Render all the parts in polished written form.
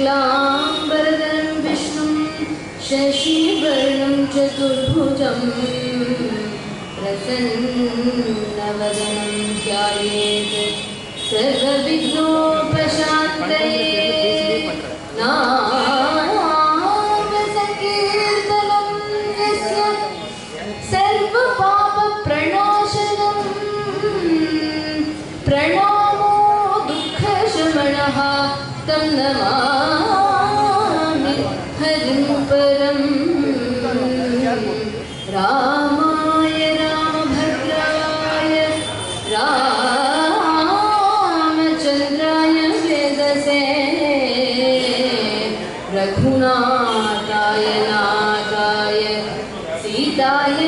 शुक्लांबरधरं विष्णुं शशिवर्णं चतुर्भुजं प्रसन्नवदनं ध्यायेत् सर्वविघ्नोपशान्तये नामसंकीर्तनं यस्य सर्वपापप्रणाशनं प्रणमो दुःखशमनः तं नमामि हरिं परम् रामाय रामभद्राय रामचन्द्राय वेदसे रघुनाथाय नाथाय सीताय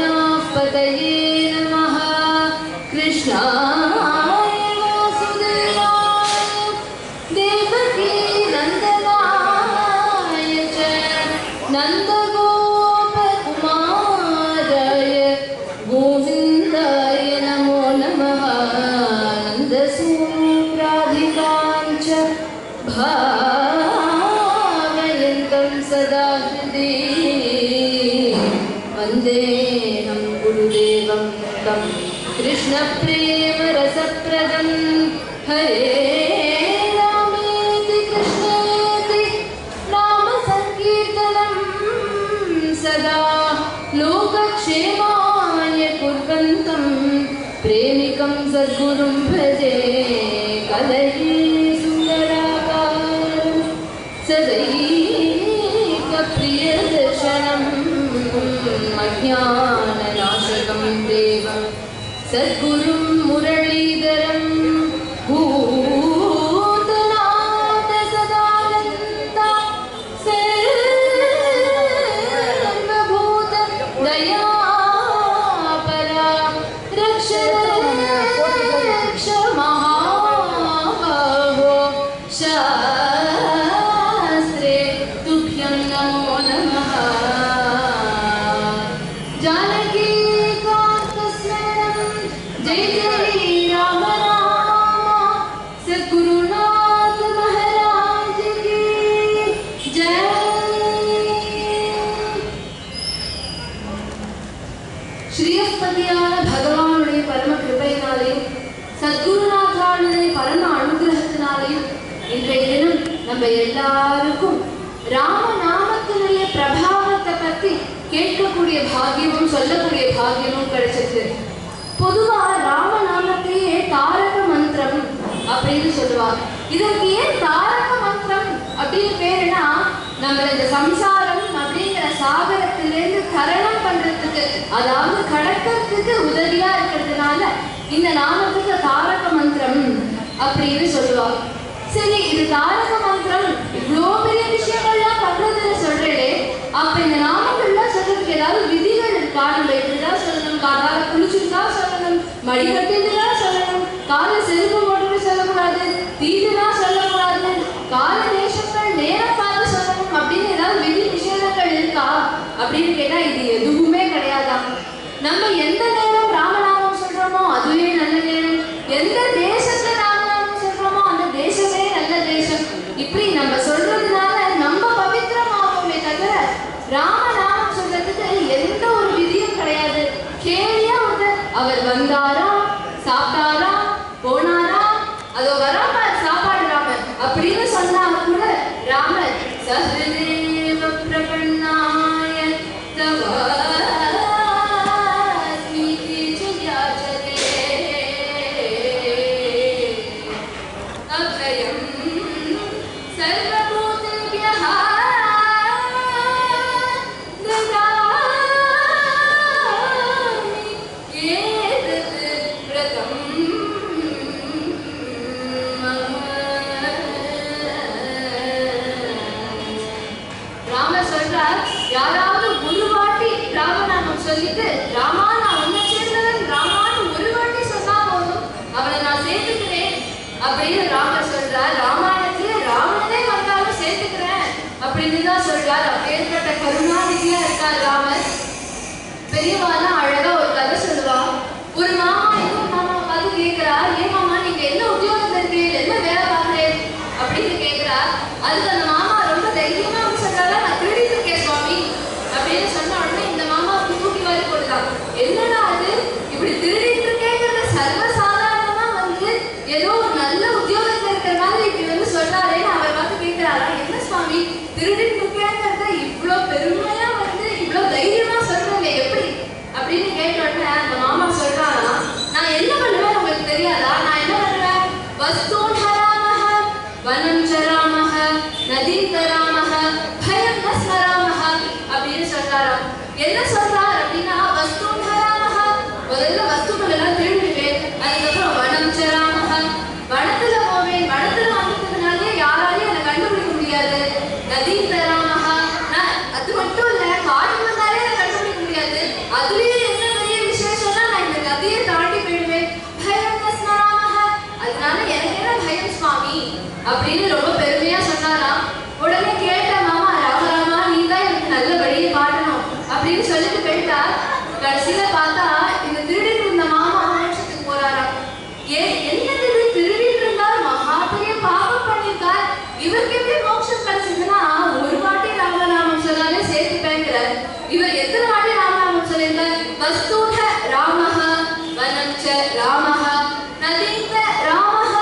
पतये नमः कृष्णाय वासुदेवाय देवकी नन्दनाय च नन्दगोपकुमाराय गोविन्दाय नमो नमः नन्दसूनुराधिकां च भावयन्तं सदा हृदि वन्देऽहं गुरुदेवं तं कृष्णप्रेमरसप्रदं हरे रामेति कृष्णेति नामसङ्कीर्तनं सदा लोकक्षेमाय कुर्वन्तं प्रेमिकं सद्गुरुं भजे कलये सुन्दराकारं सदैकप्रियदर्शनम् अज्ञाननाशकं देवं सद्गुरुं मुरलीधरं भूतनाथ सदानन्दा सर्वभूत दयापरा रक्ष रक्ष महाबाहो शास्त्रे तुभ्यं नमो नमः जानकी कान्तस्मरणं जय जय राम राम सद्गुरुनाथ महाराज की जय ஸ்ரீயப்பதியான பகவானுடைய பரம கிருபையினாலேயும் சத்குருநாதாளுடைய பரம அனுகிரகத்தினாலேயும் இன்றைய தினம் நம்ம எல்லாருக்கும் ராமநாமத்தினுடைய பிரபாவத்தை பத்தி கேட்கக்கூடிய பாக்கியமும் சொல்லக்கூடிய பாக்கியமும் கிடைச்சிருக்கு. பொதுவா ராமநாமத்தையே தாரக மந்திரம் அப்படின்னு சொல்லுவாங்க. இதற்கு ஏன் தாரக மந்திரம் அப்படின்னு பேருனா நம்ம இந்த சம்சாரம் அப்படிங்கிற சாகரத்திலிருந்து தரணம் பண்றதுக்கு, அதாவது கடக்கிறதுக்கு உதவியா இருக்கிறதுனால இந்த நாமத்துக்கு தாரக மந்திரம் அப்படின்னு சொல்லுவாங்க. சரி, இது தாரக மந்திரம் இவ்வளோ பெரிய விஷயங்கள்லாம் பண்றதுன்னு சொல்றே, அப்ப இந்த நாமங்கள்லாம் சொல்றதுக்கு ஏதாவது விதிகள் இருக்கா? நம்ம இப்படிதான் சொல்லணும், காலால குளிச்சுதான் சொல்லணும், மடி கட்டிட்டுதான் சொல்லணும், கால செருப்பு போட்டு சொல்லக்கூடாது, தீட்டுனா சொல்லக்கூடாது, கால தேசங்கள் நேரம் பார்த்து சொல்லணும் அப்படின்னு ஏதாவது விதி நிஷேதங்கள் இருக்கா அப்படின்னு கேட்டா இது எதுவுமே கிடையாதான். நம்ம எந்த நேரம் ராமநாமம் சொல்றோமோ அதுவே நல்ல நேரம், எந்த தேசத்துல ராமநாமம் சொல்றோமோ அந்த தேசமே நல்ல தேசம். இப்படி நம்ம சொல்றதுனால நம்ம பவித்திரமாகவே தவிர ராமநாமம் சொல்றதுக்கு எந்த ஒரு விதியும் கிடையாது. கேலியா அவர் வந்தாரா, சாப்பிட்டாரா, போனாரா, அதோ வராம சாப்பாடு ராமர் அப்படின்னு சொன்னா கூட ராமர் சஹதேவ பிரபன்னாய தவ யாராவது ஒரு வாட்டி ராமநாமம் சொல்லிட்டு ராமா நான் உன்னை சேர்ந்தவன் ராமான்னு ஒரு வாட்டி சொன்னா போதும், அவளை நான் சேர்த்துக்கிறேன் அப்படின்னு ராமர் சொல்றார். ராமாயணத்துல ராமனே வந்தாலும் சேர்த்துக்கிறேன் அப்படின்னு தான் சொல்றார். அப்பேற்பட்ட கருணாநிதியா இருக்கார் ராமர். பெரியவாலாம் அழகா ஒரு கதை சொல்லுவா. ஒரு மாமா இன்னொரு மாமா பார்த்து கேட்கிறா, ஏன் மாமா நீங்க என்ன உத்தியோகத்துல இருக்கீங்க, என்ன வேலை பார்க்கிறேன் அப்படின்னு கேட்கிறா. அதுக்கு அந்த மாமா அப்படின்னு ரொம்ப பெருமையா சொன்னாராம். உடனே கேட்ட மாமா, ராமராமா நீ தான் எனக்கு நல்ல வழியை காட்டணும் அப்படின்னு சொல்லிட்டு போயிட்டார். கடைசியில பார்த்தா இந்த திருடிட்டு இருந்த மாமா மோட்சத்துக்கு போறாராம். என்ன திருடிட்டு இருந்தாலும் மகா பெரிய பாவம் பண்ணிருக்கார், இவருக்கு எப்படி மோட்சம் கிடைச்சதுன்னா ஒரு வாட்டி ராமநாமம் சொன்னாலே சேர்த்து பேங்கிறார். இவர் எத்தனை வாட்டி ராமநாமம் சொல்லியிருக்கார்? வஸ்தூத ராமஹ வனஞ்ச ராமஹ நதீந்த ராமஹ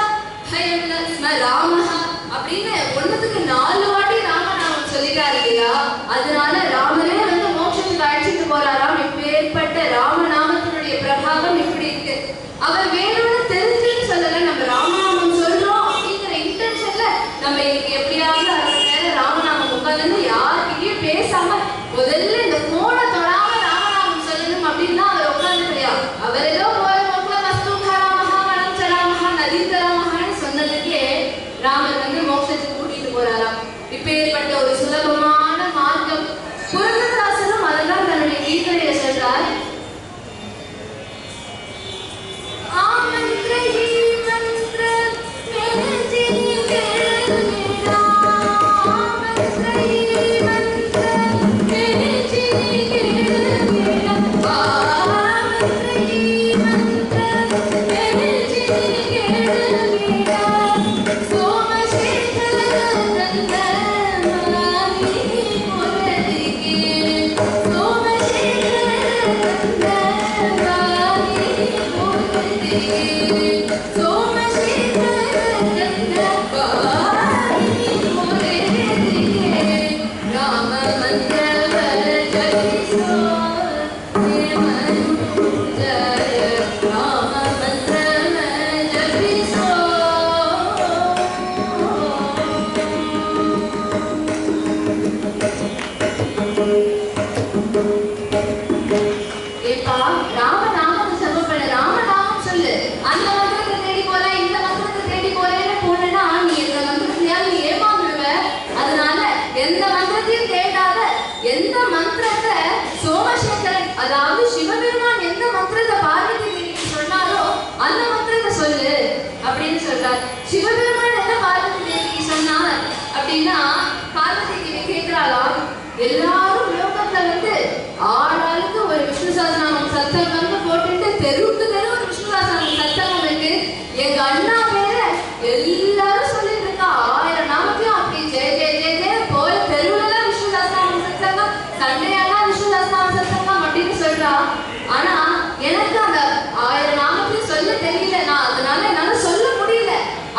பயந்த ஸ்ம ராமஹ அப்படின்னு ஒண்ணுத்துக்கு 4 வாட்டி ராமநாமம் சொல்லிட்டாரு இல்லையா? அதனால ராமரே வந்து மோட்சத்துக்கு அழைச்சிட்டு போறாராம். இப்பேற்பட்ட ராமநாமத்தினுடைய பிரபாவம் இப்படி இருக்கு. அவர் வேணும்னு தெரிஞ்சுன்னு சொல்லல, நம்ம ராமநாமம் சொல்றோம் அப்படிங்கிற இன்டென்ஷன்ல நம்ம இன்னைக்கு எப்படியாவது 1/2 மணி நேரம் ராமநாமம் உட்கார்ந்து யார்கிட்டயும் பேசாம முதல்ல இந்த போனை தொடாம ராமநாமம் சொல்லணும் அப்படின்னா அவர் உட்கார்ந்து இல்லையா? அவர் ஏதோ போற போக்குல வஸ்தூத ராமஹ வனஞ்ச ராமஹ நதீந்த ராமஹன்னு சொன்னதுக்கே ராமர் வந்து மோட்சத்துக்கு கூட்டிட்டு போறாராம். இப்பேற்பட்ட ஒரு சுலபமான மார்க்கம். புரந்தரதாசரும் அதெல்லாம் தன்னுடைய கீர்த்தனையில சொல்றார். எந்த மந்திரத்தை சோமசேகரன் அதாவது சிவபெருமான் எந்த மந்திரத்தை பார்வதி தேவிக்கு சொன்னாரோ அந்த மந்திரத்தை சொல்லு அப்படின்னு சொல்றார். சிவபெருமான் என்ன பார்வதி தேவிக்கு சொன்னார் அப்படின்னா, பார்வதி தேவி கேட்கிறாளாம், எல்லாரும் லோகத்துல வந்து ஆளாளுக்கு ஒரு விஷ்ணு சஹஸ்ரநாமம் சத்சங்கம் போட்டுட்டு தெருவுக்கு தெரு ஒரு விஷ்ணு சஹஸ்ரநாமம் சத்சங்கம் இருக்கு. எங்க அண்ணா பேரை எல்லாரும் சொல்லிட்டு இருக்கா, 1000 நாமத்தையும் அப்படி ஜெய ஜெய ஜெய ஜெய போல தெருவுல விஷ்ணு சஹஸ்ரநாமம் சத்சங்கம், சண்டையானா விஷ்ணு சஹஸ்ரநாமம் சத்சங்கம் அப்படின்னு சொல்றா. ஆனா எனக்கு அந்த 1000 நாமத்தையும் சொல்ல தெரியல, நான் அதனால என்னால சொல்ல முடியல.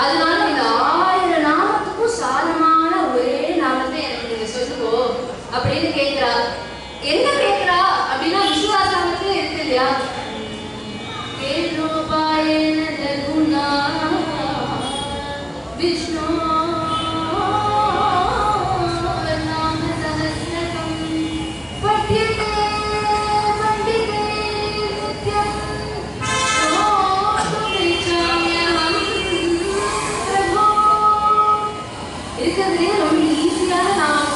அதனால இந்த 1000 நாமத்துக்கும் சாதமான ஒரே நாமத்தை எனக்கு நீங்க சொல்லுவோ அப்படின்னு கேட்கிறா. என்ன கேட்கிறா அப்படின்னா, விஷ்ணு சஹஸ்ரநாமத்துல இருக்கு இல்லையா, விஷ்ணு இருக்கிறதுலே ரொம்ப ஈஸியான நாமம்.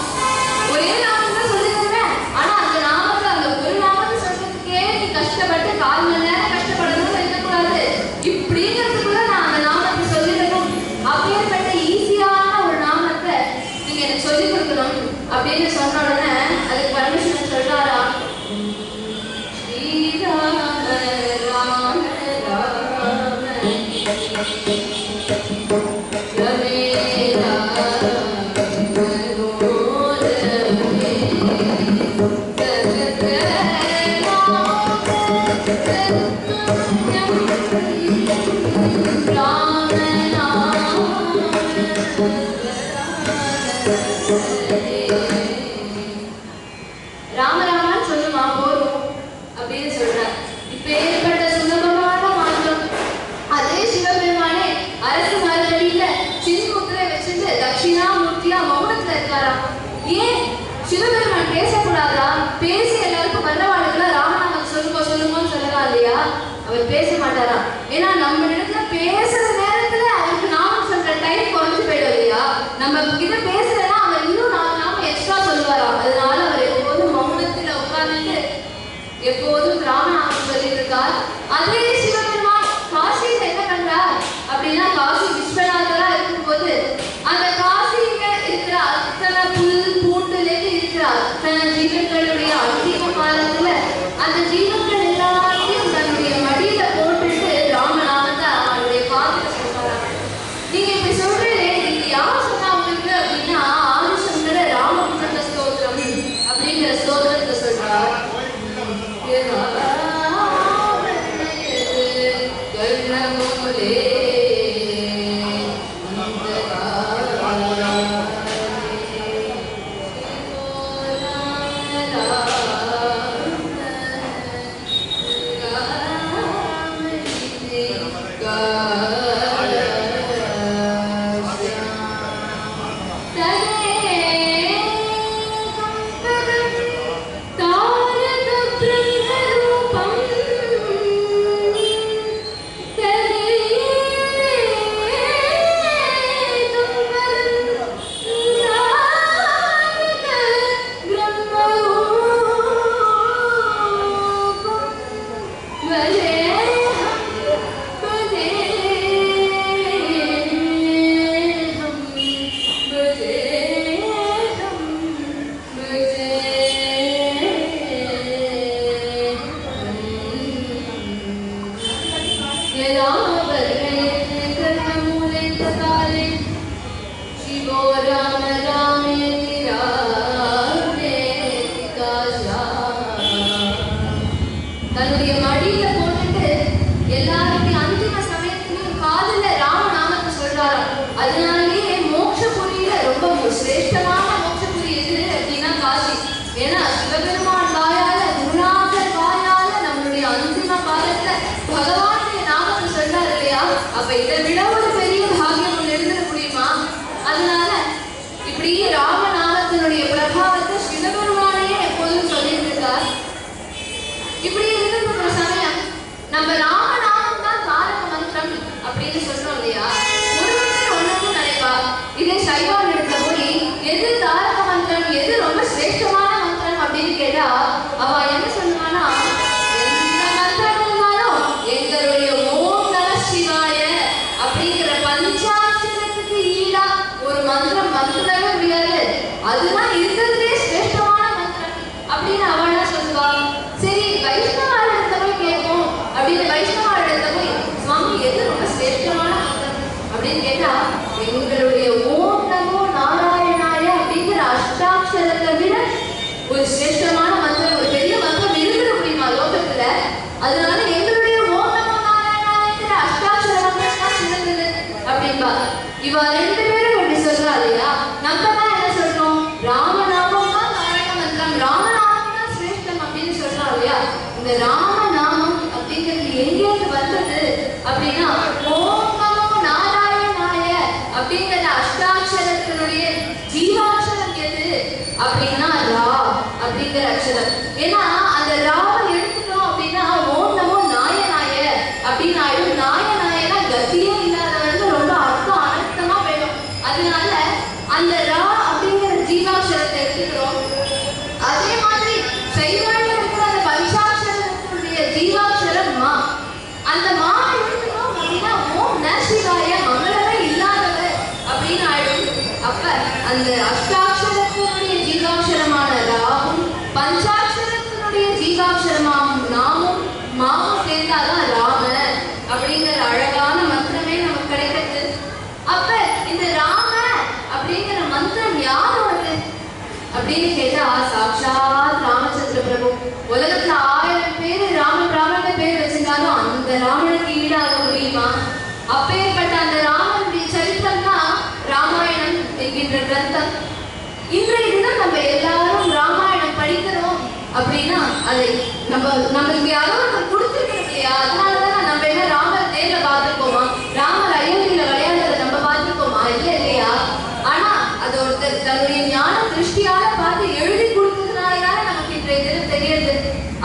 ஒரே நாமம் தான் சொல்லிருக்கிறேன், ஆனா அந்த நாமத்தை அந்த ஒரு நாமத்தை சொல்றதுக்கே நீ கஷ்டப்பட்டு 4 மணி நேரம் கஷ்டப்படணும்னு இருக்கக்கூடாது. இப்படிங்கிறதுக்குள்ள நான் அந்த நாமத்தை சொல்லிடணும். அப்பேற்பட்ட ஈஸியான ஒரு நாமத்தை நீங்க எனக்கு சொல்லிக் கொடுக்கணும் அப்படின்னு சொன்ன உடனே அதுக்கு பரமேஸ்வரன் சொல்றாரா, ஸ்ரீராம ராம ராம ராமராமான்னு சொல்லுமா போதும் அப்படின்னு சொல்றார். இப்ப ஏற்பட்ட சுலபமான மாற்றம். அதே சிவபெருமானே அரசு மரத்தடியில சின்முத்திரை வச்சுட்டு தட்சிணாமூர்த்தியா மௌனத்துல இருக்காராம். ஏன் சிவபெருமான் பேசக்கூடாதா? பேசி எல்லாருக்கும் வல்லவாளுக்குள்ள ராமநாமம் சொல்லுங்கன்னு சொல்லலாம் இல்லையா? அவர் பேச மாட்டாரா? ஏன்னா நம்ம இடத்துல பேசுற நேரத்துல அவருக்கு நாமம் சொல்ற டைம் குறைஞ்சு போயிடும் இல்லையா? நம்ம கிட்ட பேசுறதுனா அவர் இன்னும் 4 நாமம் எக்ஸ்ட்ரா சொல்லுவாராம். அதனால அவர் எப்போதும் மௌனத்துல உட்கார்ந்துட்டு எப்போதும் ராமநாமம் சொல்லிட்டு இருக்கார். அதே சிவபெருமான் காசியில என்ன பண்றார் அப்படின்னா, காசி விஸ்வநாதரா இருக்கும்போது அப்ப இதை விட ஒரு பெரிய பாக்கியம் ஒன்று எழுத முடியுமா? அதனால இப்படி ராமநாமத்தினுடைய பிரபாவத்தை சிவபெருமானையே எப்போதும் சொல்லிட்டு இருக்கார். இப்படி இருக்கிற சமயம் நம்ம ராமநாமம் தான் தாரக மந்திரம் அப்படின்னு சொல்றோம் இல்லையா? ஒருவருமே ஒன்றுக்கும் நினைப்பா. இதே சைவான் இடத்துல போய் எது தாரக மந்திரம், எது ரொம்ப சிரேஷ்டமான மந்திரம் அப்படின்னு கேட்டா அவ என்ன சொல்லுவானா, எந்த மந்திரம் இருந்தாலும் எங்களுடைய ஓம் நம சிவாய அப்படிங்கிற பஞ்சாட்சரத்துக்கு ஈடா ஒரு மந்திரம் மந்திரமே முடியாது, அதுதான் இருக்கிறதுலே சிரேஷ்டமான மந்திரம் அப்படின்னு அவளா சொல்லுவா. சரி, வைஷ்ணவாள் இடத்துல போய் கேட்போம் அப்படின்னு வைஷ்ணவாள் இடத்துல போய் சுவாமி எது ரொம்ப சிரேஷ்டமான மந்திரம் அப்படின்னு கேட்டா எங்களுடைய ஓம் நமோ நாராயணாய அப்படிங்கிற அஷ்டாட்சரத்தை விட ஒரு சிரேஷ்டமான மந்திரம், ஒரு பெரிய மந்திரம் இருந்துட முடியுமா லோகத்துல? அதனால எங்களுடைய ஓம் நமோ நாராயணாயங்கிற அஷ்டாட்சர மந்திரம் தான் சிறந்தது அப்படின்பா. இவ ரெண்டு பேரும் எப்படி சொல்றா இல்லையா? நம்ம தான் என்ன சொல்றோம், ராமநாமம் தான் தாரக மந்திரம், ராமநாமம் தான் சிரேஷ்டம் அப்படின்னு சொல்றா இல்லையா? இந்த ராமநாமம் அப்படிங்கிறது எங்கேருந்து வந்தது அப்படின்னா ஓம் நமோ நாராயணாய அப்படிங்கிற அஷ்டாட்சரத்தினுடைய ஜீவாட்சரம் எது அப்படின்னா ரா அப்படிங்கிற அக்ஷரம். ஏன்னா அந்த ராவை எடுத்துட்டோம் அப்படின்னா ஓம் நமோ நாயனாய அப்படின்னு ஆயிடும். நாயனாயனா கத்தியே இல்லாதவருக்கு ரொம்ப அர்த்தம் அனர்த்தமா போயிடும். அதனால அந்த ரா அப்படிங்கிற ஜீவாட்சரத்தை எடுத்துக்கிறோம். அதே மாதிரி சைவாண்ட இருக்கிற அந்த பஞ்சாட்சரத்தினுடைய ஜீவாட்சரம் மா, அந்த மா எடுத்துக்கிறோம் அப்படின்னா ஓம் ந சிவாய மங்களமே இல்லாதவர் அப்படின்னு ஆயிடும். அப்ப அந்த அஷ்டாட்சரத்தினுடைய ஜீவாட்சரமான ராவும் பஞ்சாட்சரத்தினுடைய ஜீவாட்சரமாம் நாமும் மாவும் சேர்ந்தாதான் ராம அப்படிங்கிற அழகான மந்திரமே நமக்கு கிடைக்கிறது. அப்ப இந்த ராம அப்படிங்கிற மந்திரம் யாரோடது அப்படின்னு கேட்டா சாட்சாத் ராமச்சந்திர பிரபு. உலகத்துல 1000 பேரு ராமன் பேர் வச்சிருந்தாலும் அந்த ராமனுக்கு ஈடாக முடியுமா? அப்பேற்பட்ட அந்த ராமனுடைய சரித்திரம் தான் ராமாயணம் என்கின்ற கிரந்தம். இன்றைய தினம் நம்ம எல்லாரும் ராமாயணம் படிக்கிறோம் அப்படின்னா அதை நம்ம இங்க யாரோ கொடுத்துருக்கோம் இல்லையா? அதனாலதான் நம்ம என்ன ராமர் நேர்ல பார்த்துருக்கோமா? ராமர் அயோத்தியில விளையாடுறத நம்ம பார்த்துருக்கோமா? இல்லையா? ஆனா அது ஒருத்தர் தன்னுடைய ஞான திருஷ்டியால பார்த்து எழுதி கொடுத்ததுனாலதானே நமக்கு இன்றைய தினம் தெரியுது.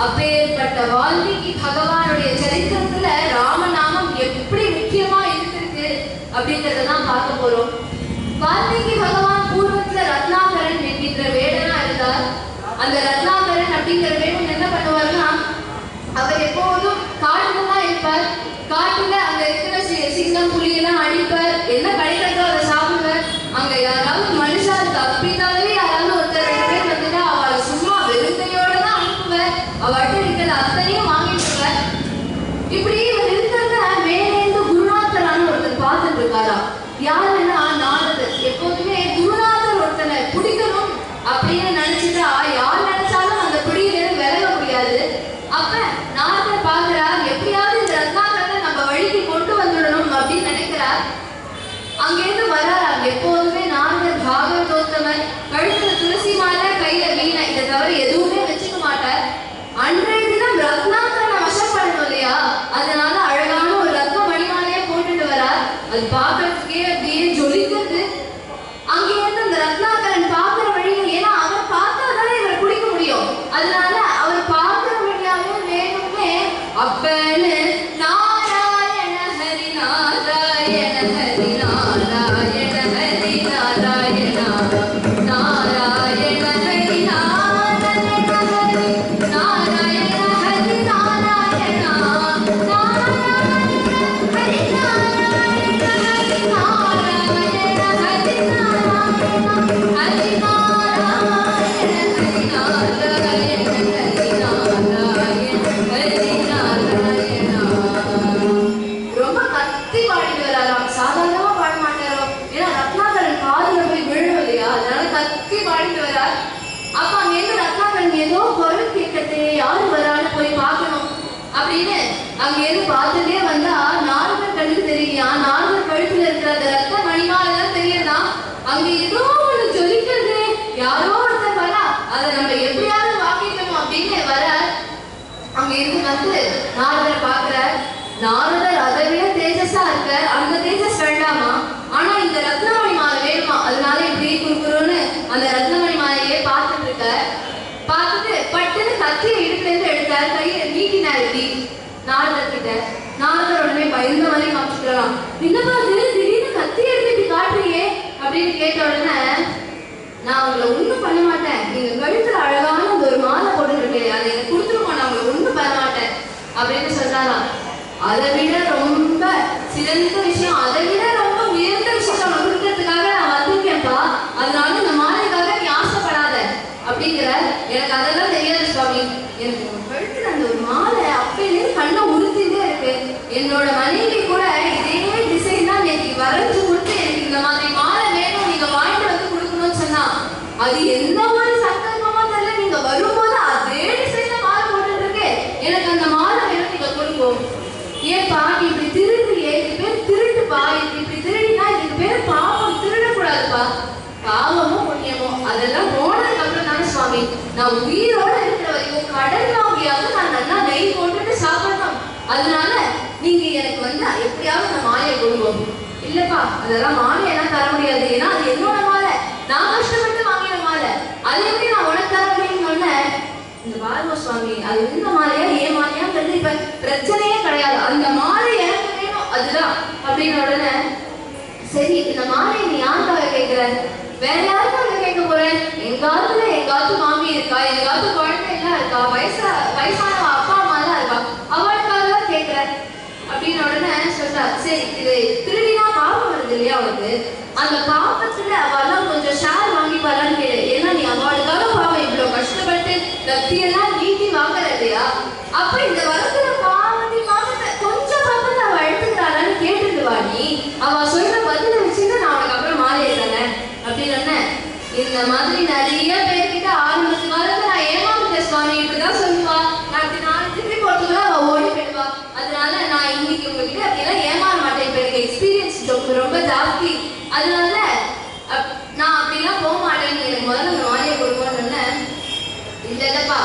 அப்பேற்பட்ட வால்மீகி பகவானுடைய சரித்திரத்துல ராமநாமம் எப்படி முக்கியமா இருந்திருக்கு அப்படிங்கறதான் பார்க்க போறோம். வால்மீகி பகவான் பூர்வத்துல ரத்னாகரன் என்கின்ற வேடனா இருந்தார். அந்த ரத்னாகரன் அப்படிங்கிற வேடன் என்ன பண்ணுவார்னா, அவர் எப்போதும் காட்டுல தான் இருப்பார். காட்டுல அங்க இருக்கிற சிங்கம் புலி எல்லாம் அடிப்பார். என்ன கிடைக்கிறதோ அதை சாப்பிடுவார். அங்க யாராவது மனுஷா தப்பினாலே யாராவது ஒருத்தர் 2 பேர் வந்துட்டா அவளை சும்மா வெறுத்தையோட தான் அனுப்புவார். அவட்ட இருக்கிறது அத்தனையும் வாங்கிட்டுவார். இப்படி இவர் இருக்கிறத மேலேந்து குருநாதரான ஒருத்தர் பார்த்துட்டு இருக்காரா. யாருன்னா நாரதர். எப்போதுமே குருநாதர் ஒருத்தனை பிடிக்கணும் அப்படின்னு நினைச்சுட்டா யார் நினைச்சாலும் அந்த பிடியிலிருந்து விலக முடியாது. அப்ப நாரதர் பார்க்கிறார், எப்படியாவது இந்த ரத்னாகரனை நம்ம வழிக்கு கொண்டு வந்துடணும் அப்படின்னு நினைக்கிறார். அங்கிருந்து வரார். எப்போதுமே நாரதர் பாகவதோத்தமர், கழுத்துல துளசி மாலை, கையில வீணை, இதை தவிர எதுவுமே வச்சுக்க மாட்டார். அன்றைய தினம் ரத்னாகரனை வசம் பண்ணணும் இல்லையா? அதனால அழகான ஒரு ரத்ன மணிமாலையே போட்டுட்டு வரார். அது பார்க்கறதுக்கே அப்படியே ஜொலிக்கிறது. அங்கிருந்து அந்த ரத்னாகரன் பார்க்கிற வழியில, ஏன்னா அவர் பார்த்தாதானே இவர் குடிக்க முடியும். அதனால அவர் பார்க்கிற வழியாவே வேணும்னே அப்பன்னு நாராயண ஹரி நாராயண ஹரி நாராயண ஹரி நாராயண நாராயண ஹரி நாராயண ஹரி நாராயண ஹரி நாராயண ஹரி நாராயண ஹரி ரொம்ப கத்தி பாடிட்டு வராராம். சாதாரணமா பாட மாட்டாரோ, ஏன்னா ரத்னாகரன் காதுல போய் விழும் இல்லையா? அதனால கத்தி பாடிட்டு வரார். அப்ப அங்க இருந்து ரத்னாகரன் ஏதோ குரல் கேட்கட்டே, யாரு வரான்னு போய் பார்க்கணும் அப்படின்னு அங்க இருந்து பார்த்துட்டே வந்தா நாரதர் கண்ணுக்கு தெரியலையா? நாரதர் கழுத்துல இருக்கிற அந்த ரத்த மணிமாலை தான் தெரியறதா. அங்க ஏதோ ஒண்ணு ஜொலிக்கிறது, யாரோ ஒருத்தர் வரா, அதை நம்ம எப்படியாவது வாங்கிக்கணும் அப்படின்னு வர. அங்க இருந்து வந்து நாரதர் பாக்குற. நாரதர் அதை விட தேஜஸா இருக்கார். என்னப்பா திடீர்னு கத்தி எடுத்து இப்படி காட்டுறியே அப்படின்னு கேட்ட உடனே, நான் உங்களை ஒண்ணும் பண்ண மாட்டேன், நீங்க கழுத்துல அழகான ஒரு மாலை போட்டுருக்கேன், அதை எனக்கு கொடுத்துருக்கோம், நான் உங்களை ஒண்ணும் பண்ண மாட்டேன் அப்படின்னு சொன்னாராம். அதை விட ரொம்ப சிறந்த விஷயம், அதை விட ரொம்ப உயர்ந்த விஷயத்த அவன் கொடுக்கறதுக்காக நான் வந்திருக்கேன்ப்பா, அதனால இந்த மாலைக்காக நீ ஆசைப்படாத அப்படிங்கிற. எனக்கு அதெல்லாம் தெரியாது சுவாமி, எனக்கு உங்க கழுத்துல அந்த ஒரு மாலை அப்பையிலேருந்து கண்ணை உறுத்திட்டே இருக்கு. என்னோட மனைவி கூட இதே டிசைன் தான் நேற்று வரைஞ்சு கொடுத்து எனக்கு இந்த மாதிரி மாலை வேணும், நீங்க வாங்கிட்டு வந்து கொடுக்கணும்னு சொன்னா, அது எந்த ஒரு சங்கல்பமா தெரியல, நீங்க வரும்போது அதே டிசைன்ல மாலை போட்டுட்டு இருக்கு, எனக்கு அந்த மாலை வேணும், நீங்க கொடுப்போம். ஏன்பா நீ இப்படி திருடுறியே, இது பேர் திருட்டுப்பா, இப்படி திருடினா இதுக்கு பேர் பாவம், திருடக்கூடாதுப்பா. பாவமும் புண்ணியமோ அதெல்லாம் போனதுக்கு அப்புறம் தானே சுவாமி, நான் உயிரோட இருக்கிற வரைக்கும் கடன் வாங்கியாவது நான் நல்லா நெய் போட்டுட்டு சாப்பிடணும், அதனால நீங்க எனக்கு வந்து எப்படியாவது அந்த மாலையை கொடுப்போம். இல்லப்பா அதெல்லாம் மாலையெல்லாம் தர முடியாது, ஏன்னா அது என்னோட மாலை, நான் கஷ்டப்பட்டு வாங்கின மாலை, அது எப்படி நான் உனக்கு தர முடியும்னு சொன்னேன். இந்த பாருங்க சுவாமி, அது இந்த மாலையா ஏன் மாலையாங்கிறது இப்ப பிரச்சனையே கிடையாது, அந்த மாலை எனக்கு வேணும் அதுதான் அப்படின்னு உடனே, சரி இந்த மாலையை நீ யாருக்காக கேட்கிற, வேற யாருக்காக கேட்க போறேன், எங்காவது மாமி இருக்கா, எங்காவது குழந்தை எல்லாம் இருக்கா, வயசான அப்பா அம்மா எல்லாம் இருக்கா, அவளுக்காக தான் கேட்கிற அப்படின்னு உடனே சொல்றா. சரி இது திருடினா பாவம் வருது இல்லையா அவளுக்கு, அந்த பாவத்துல அவெல்லாம் கொஞ்சம் ஷேர் வாங்கி பாரான்னு கேளு, ஏன்னா நீ அவளுக்காக பாவம் இவ்வளவு கஷ்டப்பட்டு கத்தியெல்லாம் நீட்டி வாங்குற இல்லையா, அப்ப இந்த வரத்துல பாவத்தை கொஞ்சம் பாவத்தை அவ எடுத்துக்கிறாளான்னு கேட்டுட்டு வா, நீ அவ சொல்ற பதில வச்சுட்டு நான் அவனுக்கு அப்புறம் மாலையை தரேன் அப்படின்னு. இந்த மாதிரி நிறைய பேர்கிட்ட ஆரம்பிச்சு வரது நான் ஏமாந்துட்டேன் சுவாமி, இப்படிதான் சொல்லுவா, நான் திருப்பி போட்டுக்கலாம் அவ ஓடி போயிடுவா, அதனால நான் இன்னைக்கு உங்ககிட்ட அப்படிலாம் ஏமாற மாட்டேன், இப்ப எனக்கு எக்ஸ்பீரியன்ஸ் ரொம்ப ஜாஸ்தி, அதனால நான் அப்படிலாம் போக மாட்டேன், எனக்கு முதல்ல அந்த மாலையை கொடுக்கணும்னு. இல்லப்பா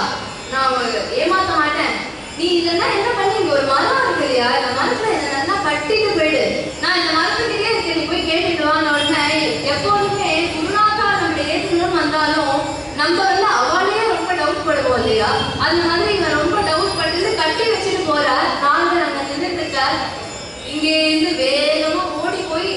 நான் ஏமாத்த மாட்டேன், நீ இல்லைன்னா என்ன பண்ணி, இங்க ஒரு மரம் இருக்கு இல்லையா, இந்த மரத்துல என்ன நல்லா கட்டிட்டு போயிடு, நான் இந்த மரத்துக்கிட்டே இருக்கேன், நீ போய் கேட்டுட்டு வான்னு உடனே. எப்போதுமே குருநாதா நம்ம ஏற்றுக்கணும் வந்தாலும் நம்ம வந்து அவளையே ரொம்ப டவுட் பண்ணுவோம் இல்லையா, அந்த மாதிரி இங்க ரொம்ப டவுட் பண்ணிட்டு கட்டி வச்சுட்டு போறார். நாங்கள் அங்க நின்றுட்டு இருக்கார், இங்கே இருந்து வேகமா ஓடி போய்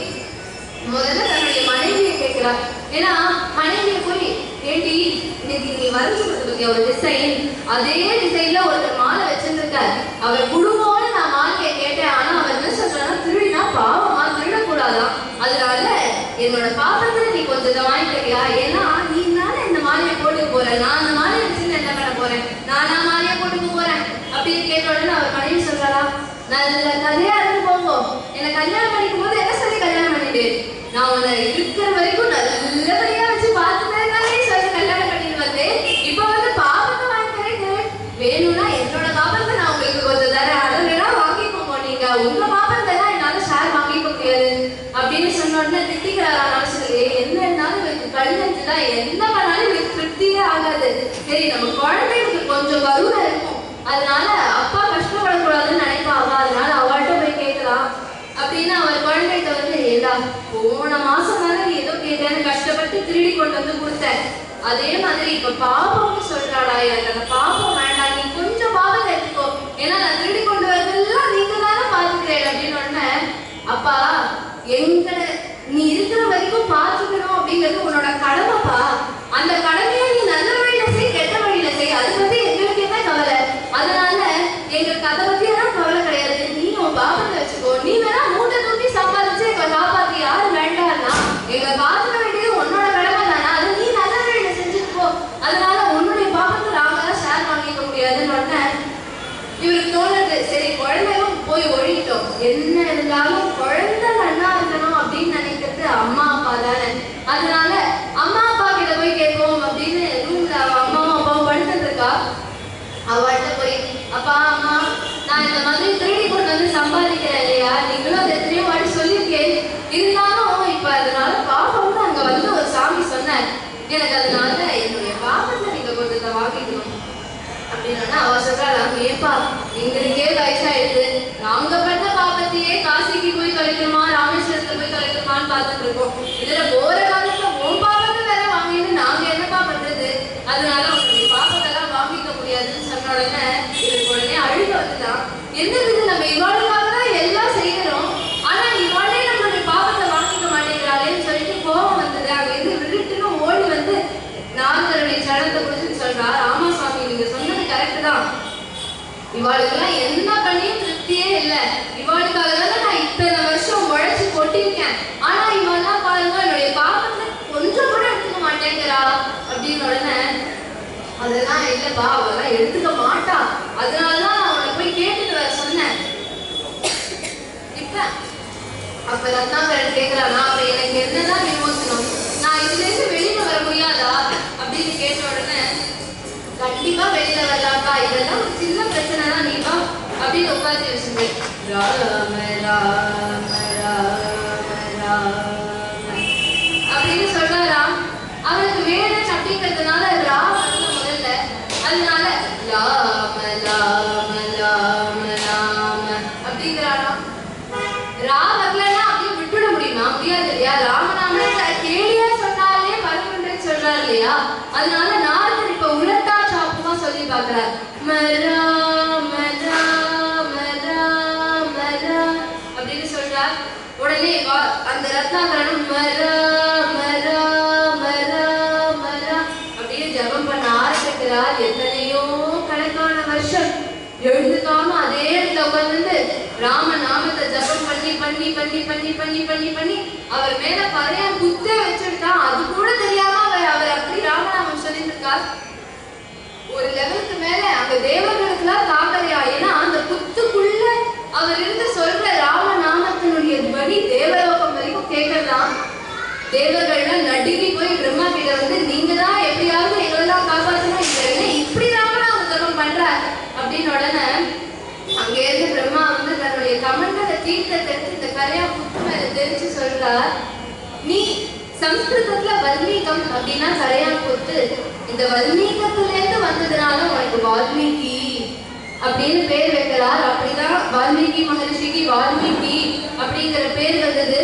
முதல்ல தன்னுடைய மனைவியை கேட்கிறார். ஏன்னா மனைவியை போய் கேட்டி, இன்னைக்கு நீ வரைஞ்சு கொடுத்துருக்க ஒரு டிசைன், அதே டிசைன்ல ஒருத்தர் மாலை வச்சிருந்திருக்கார், அவர் குடும்பமோட நான் மாலையை கேட்டேன், ஆனா அவர் என்ன சொல்றாருன்னா திருடினா பாவமா, திருடக்கூடாதான், அதனால என்னோட பாவத்துல நீ கொஞ்சம் வாங்கிக்கிறியா, ஏன்னா நீ தானே இந்த மாலையை போட்டு போற, நான் அந்த மாலையை வச்சு என்ன பண்ண போறேன், நானா மாலையை போட்டுக்க போறேன் அப்படின்னு கேட்ட உடனே அவர் மனைவி சொல்றாரா, நல்ல கதையா இருந்து போங்க, என்னை கல்யாணம் பண்ணிக்கும் போது என்ன சொல்லி கல்யாணம் பண்ணிட்டு, நான் உன்னை இருக்கிற வரைக்கும் நல்லபடியா வச்சு பார்த்துட்டேன்னாலே சொல்லி கல்யாணம் பண்ணிட்டு வந்தேன், இப்ப வந்து பாவத்தை வாங்கிக்கிறேன், வேணும்னா என்னோட பாவத்தை நான் உங்களுக்கு கொஞ்சம் தரேன், அதை வேணா வாங்கிக்கோங்க, நீங்க உங்க பாவத்தை எல்லாம் என்னால ஷேர் வாங்கிக்க முடியாது அப்படின்னு சொன்ன உடனே திட்டிக்கிறாரா மனசுலயே, என்னன்னாலும் இவருக்கு கல்யாணத்துதான் என்ன பண்ணாலும் இவருக்கு திருப்தியே ஆகாது, சரி நம்ம குழந்தைக்கு கொஞ்சம் கருணை இருக்கும், அதனால அப்பா கஷ்டப்படக்கூடாதுன்னு நினைப்பாங்க, அதனால அவள்கிட்ட போய் கேட்கலாம் அப்படின்னு. அவர் குழந்தைகிட்ட வந்து, ஏடா போன மாசம் தானே நீ ஏதோ கேட்டேன்னு கஷ்டப்பட்டு திருடி கொண்டு வந்து கொடுத்தேன், அதே மாதிரி இப்ப பாப்பம்னு சொல்றாடா, எனக்கு அந்த பாப்பம் வேண்டாம், நீ கொஞ்சம் பாவத்தை எடுத்துக்கோ, ஏன்னா நான் திருடி கொண்டு வரதெல்லாம் நீங்க தானே பாத்துக்கிறேன் அப்படின்னு உடனே, அப்பா எங்களை நீ இருக்கிற வரைக்கும் பாத்துக்கணும் அப்படிங்கிறது உன்னோட கடமைப்பா, அந்த கடமையை நீ நல்ல வழியில செய் கெட்ட வழியில செய், அது பத்தி எங்களுக்கு என்ன கவலை, அதனால எங்களுக்கு அதை பத்தி எல்லாம் கவலை கிடையாது, நீ உன் பாவத்தை வச்சுக்கோ, நீ வேணா மூட்டை தூக்கி சம்பாதிச்சு எங்களை காப்பாத்தி யாரு வேண்டாம்னா எங்களை பாத்துக்க வேண்டியது உன்னோட கடமை தானே, அது நீ நல்ல வழியில செஞ்சுட்டு போ, அதனால உன்னுடைய பாவத்தை நாங்க தான் ஷேர் வாங்கிக்க முடியாதுன்னு உடனே இவருக்கு தோணுது, சரி குழந்தைகளும் போய் ஒழிட்டோம், என்ன இருந்தாலும் குழந்தை நல்லா இருக்கணும் இவாளுக்கெல்லாம் என்ன பண்ணியும் திருப்தியே இல்லை. இவாளுக்காக தானே நான் இத்தனை வருஷம் உழைச்சு கொட்டிருக்கேன். ஆனா இவெல்லாம் பாருங்க என்னுடைய பாவத்தை கொஞ்சம் கூட எடுத்துக்க மாட்டேங்கிறா அப்படின்னு உடனே, அதெல்லாம் இல்லப்பா அவெல்லாம் எடுத்துக்க மாட்டா, அதனாலதான் நான் அவனை போய் கேட்டுட்டு வர சொன்னேன். இப்ப அப்ப ரத்னாகரன் கேட்கிறானா, அப்ப எனக்கு என்னதான் விமோசனம், நான் இதுல இருந்து வெளியில வர முடியாதா அப்படின்னு கேட்ட உடனே, கண்டிப்பா வெளியில வரலாம்ப்பா, இதெல்லாம் ஒரு சின்ன பிரச்சனை தான், நீ வா அப்படின்னு உட்காந்து வச்சுருந்தேன். ராம ராம ராம ராம அப்படின்னு சொல்றாராம். அவனுக்கு வேணும் அப்படிங்கிறதுனால ரா வரல முதல்ல, அதனால ராம ராம ராம ராம அப்படிங்கிறாராம். ரா வரலன்னா அப்படியே விட்டுட முடியுமா? முடியாது இல்லையா? ராமநாமத்தை கேளியா சொன்னாலே பரமன்றன்னு சொல்றாரு இல்லையா? அதனால நாரதர் இப்ப உலட்டா சாப்புமா சொல்லி பாக்குறாரு. ராம ராம ராம ராம அப்படின்னு சொல்றார். உடனே அந்த ரத்னாகரனும் ராம ராம ராம ராம அப்படின்னு ஜபம் பண்ண ஆரம்பிக்கிறார். எத்தனையோ கணக்கான வருஷம் எழுந்துக்காம அதே இடத்துல உட்கார்ந்து ராம நாமத்தை ஜபம் பண்ணி பண்ணி பண்ணி பண்ணி பண்ணி பண்ணி பண்ணி அவர் மேல பறைய குத்தே வச்சுட்டா. அது கூட தெரியாம அவர் அப்படி ராமநாமம் சொல்லிட்டு இருக்கார். ஒரு லெவலுக்கு மேல அங்க தேவர்களுக்கு எல்லாம் தாக்கலையா, ஏன்னா அந்த குத்துக்குள்ள அவர் இருந்து சொல்ற ராமநாமத்தினுடைய துவனி தேவலோகம் வரைக்கும் கேட்கலாம். தேவர்கள்லாம் நடுங்கி போய் பிரம்மா கிட்ட வந்து, நீங்க தான் எப்படியாவது எங்களெல்லாம் காப்பாற்றணும், இந்த என்ன இப்படி ராமநாம ஜபம் பண்ற அப்படின்னு உடனே அங்கே இருந்து பிரம்மா வந்து தன்னுடைய கமண்டல தீர்த்தத்தை இந்த கரையா புத்து மேல தெரிச்சு சொல்றார். நீ சம்ஸ்கிருதத்துல வல்மீகம் அப்படின்னா கரையா புத்து, இந்த வல்மீகத்துல இருந்து வந்ததுனால உனக்கு வால்மீகி அப்படின்னு பேர் வைக்கிறார். அப்படிதான் வால்மீகி மகரிஷிக்கு வால்மீகி அப்படிங்கிற பேர் வந்தது.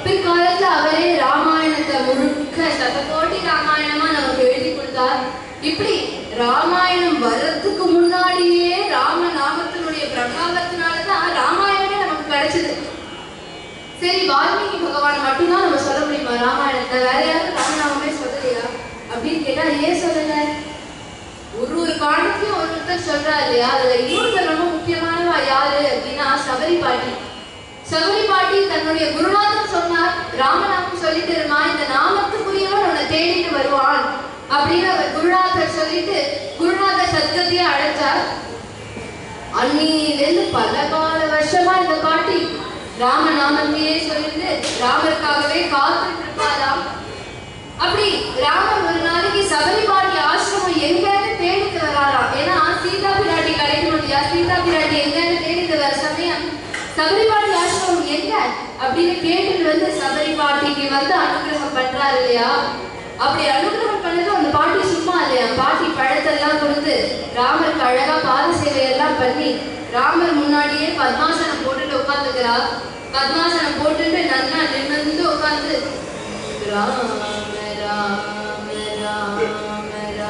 பிற்காலத்துல அவரே ராமாயணத்தை முழுக்க சதகோட்டி ராமாயணமா நமக்கு எழுதி கொடுத்தார். இப்படி ராமாயணம் வர்றதுக்கு முன்னாடியே ராமநாமத்தினுடைய பிரபாவத்தினாலதான் ராமாயணமே நமக்கு கிடைச்சது. சரி, வால்மீகி பகவான் மட்டும்தான் நம்ம சொல்ல முடியுமா ராமாயணத்தை? வேற யாரும் ராமநாமமே சொல்லலையா அப்படின்னு கேட்டா ஏன் சொல்லல? ஒரு காலத்தையும் ஒருத்தர் சொல்றா இல்லையா? அதுல இன்னொருத்தர் ரொம்ப முக்கியமானவா யாரு அப்படின்னா சபரி பாட்டி. சபரி பாட்டி தன்னுடைய குருநாதன் சொன்னார், ராமநாமம் சொல்லிட்டு இருமா, இந்த நாமத்துக்குரியவன் உன்னை தேடிட்டு வருவான் அப்படின்னு அவர் குருநாதர் சொல்லிட்டு குருநாதர் சத்கத்தையே அழைச்சார். அன்னிலிருந்து பல கால வருஷமா இந்த பாட்டி ராமநாமத்தையே சொல்லிட்டு ராமருக்காகவே காத்துட்டு இருப்பாராம். அப்படி ராமர் ஒரு நாளைக்கு சபரி பாட்டி ஆசிரமம் எங்கன்னு தேடிட்டு வராராம். ஏன்னா சீதா பிராட்டி கிடைக்கணும் இல்லையா? சீதா பிராட்டி எங்கன்னு தேடிட்டு வர சமயம் சபரி பாட்டி ஆசிரமம் எங்க அப்படின்னு கேட்டுட்டு வந்து சபரி பாட்டிக்கு வந்து அனுகிரகம் பண்றாரு இல்லையா? அப்படி அனுகிரகம் பண்ணது அந்த பாட்டி சும்மா இல்லையா? பாட்டி பழத்தெல்லாம் கொடுத்து ராமருக்கு அழகா பாத சேவையெல்லாம் பண்ணி ராமர் முன்னாடியே பத்மாசனம் போட்டுட்டு உட்காந்துக்கிறா. பத்மாசனம் போட்டுட்டு நன்னா நிமிர்ந்து உட்காந்து ராம ராம ராம ராம ராம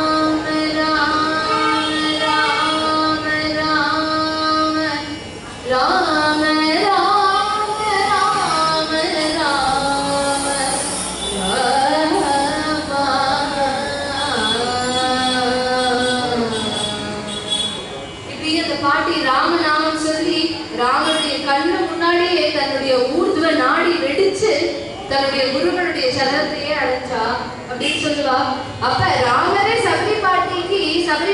ராம ராம ராம ராம பாட்டி ராமநாமம் சொல்லி ராமனுடைய கண்ணு முன்னாடியே தன்னுடைய ஊர்துவ நாடி வெடிச்சு தன்னுடைய குருவனுடைய சரணத்தையே அடைஞ்சா அப்படின்னு சொல்லுவா. அப்ப ராமரே சபரி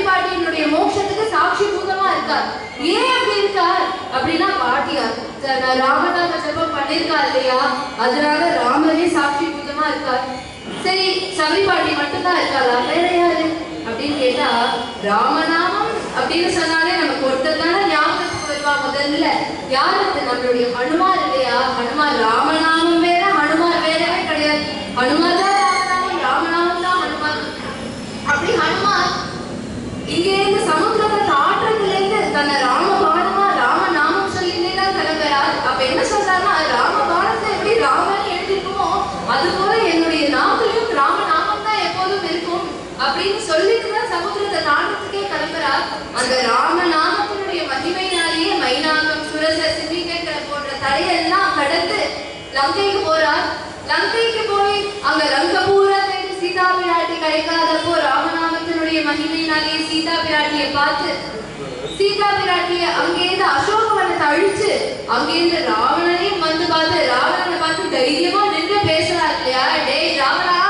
பாட்டியினுடைய மோட்சத்துக்கு சாட்சி பூதமா இருக்கார். ஏன் அப்படி இருக்கார் அப்படின்னா பாட்டியார் ராமநாம ஜபம் பண்ணிருக்கார் இல்லையா? அதனால ராமரே சாட்சி பூதமா இருக்கார். சரி, சபரி பாட்டி மட்டும்தான் இருக்காளா? வேற யாரு அப்படின்னு கேட்டா, ராமநாமம் அப்படின்னு சொன்னாலே நமக்கு ஒருத்தர் தானே ஞாபகத்துக்கு வருவா முதல்ல. யாருக்கு? நம்மளுடைய ஹனுமார் இல்லையா? ஹனுமார் ராமநாமம் வேற ஹனுமார் வேறவே கிடையாது. ஹனுமார் தான் ராமநாமம், ராமநாமம் தான் ஹனுமார். அப்படி ஹனுமார் இங்கே இருந்து சமுத்திரத்தை ஆற்றத்துல இருந்து தன்னை ராமபானமா ராமநாமம் சொல்லிட்டே தான் கிளம்புறார். அப்ப என்ன சொல்றாருன்னா, ராமபானத்தை எப்படி ராமன் எழுதிருக்குமோ அது போல என்னுடைய நாமத்திலையும் ராமநாமம் தான் எப்போதும் இருக்கும் அப்படின்னு சொல்லிட்டு தான் சமுத்திரத்தை தாண்டத்துக்கே கிளம்புறார். அந்த ராமநாமத்தினுடைய மகிமையினாலேயே மைனாகம் சுரச சிவிகங்கிற போன்ற தடையெல்லாம் கடந்து லங்கைக்கு போறார். லங்கைக்கு போய் அங்க லங்க பூரா தேடி சீதா பிராட்டி கிடைக்காதப்போ ராமநாமத்தினுடைய மகிமையினாலே சீதா பிராட்டியை பார்த்து சீதா பிராட்டிய அங்கேருந்து அசோகவனத்தை அழிச்சு அங்கேருந்து ராவணனே வந்து பார்த்து ராவணனை பார்த்து தைரியமா நின்று பேசுறாரு இல்லையா, டேய் ராவணா,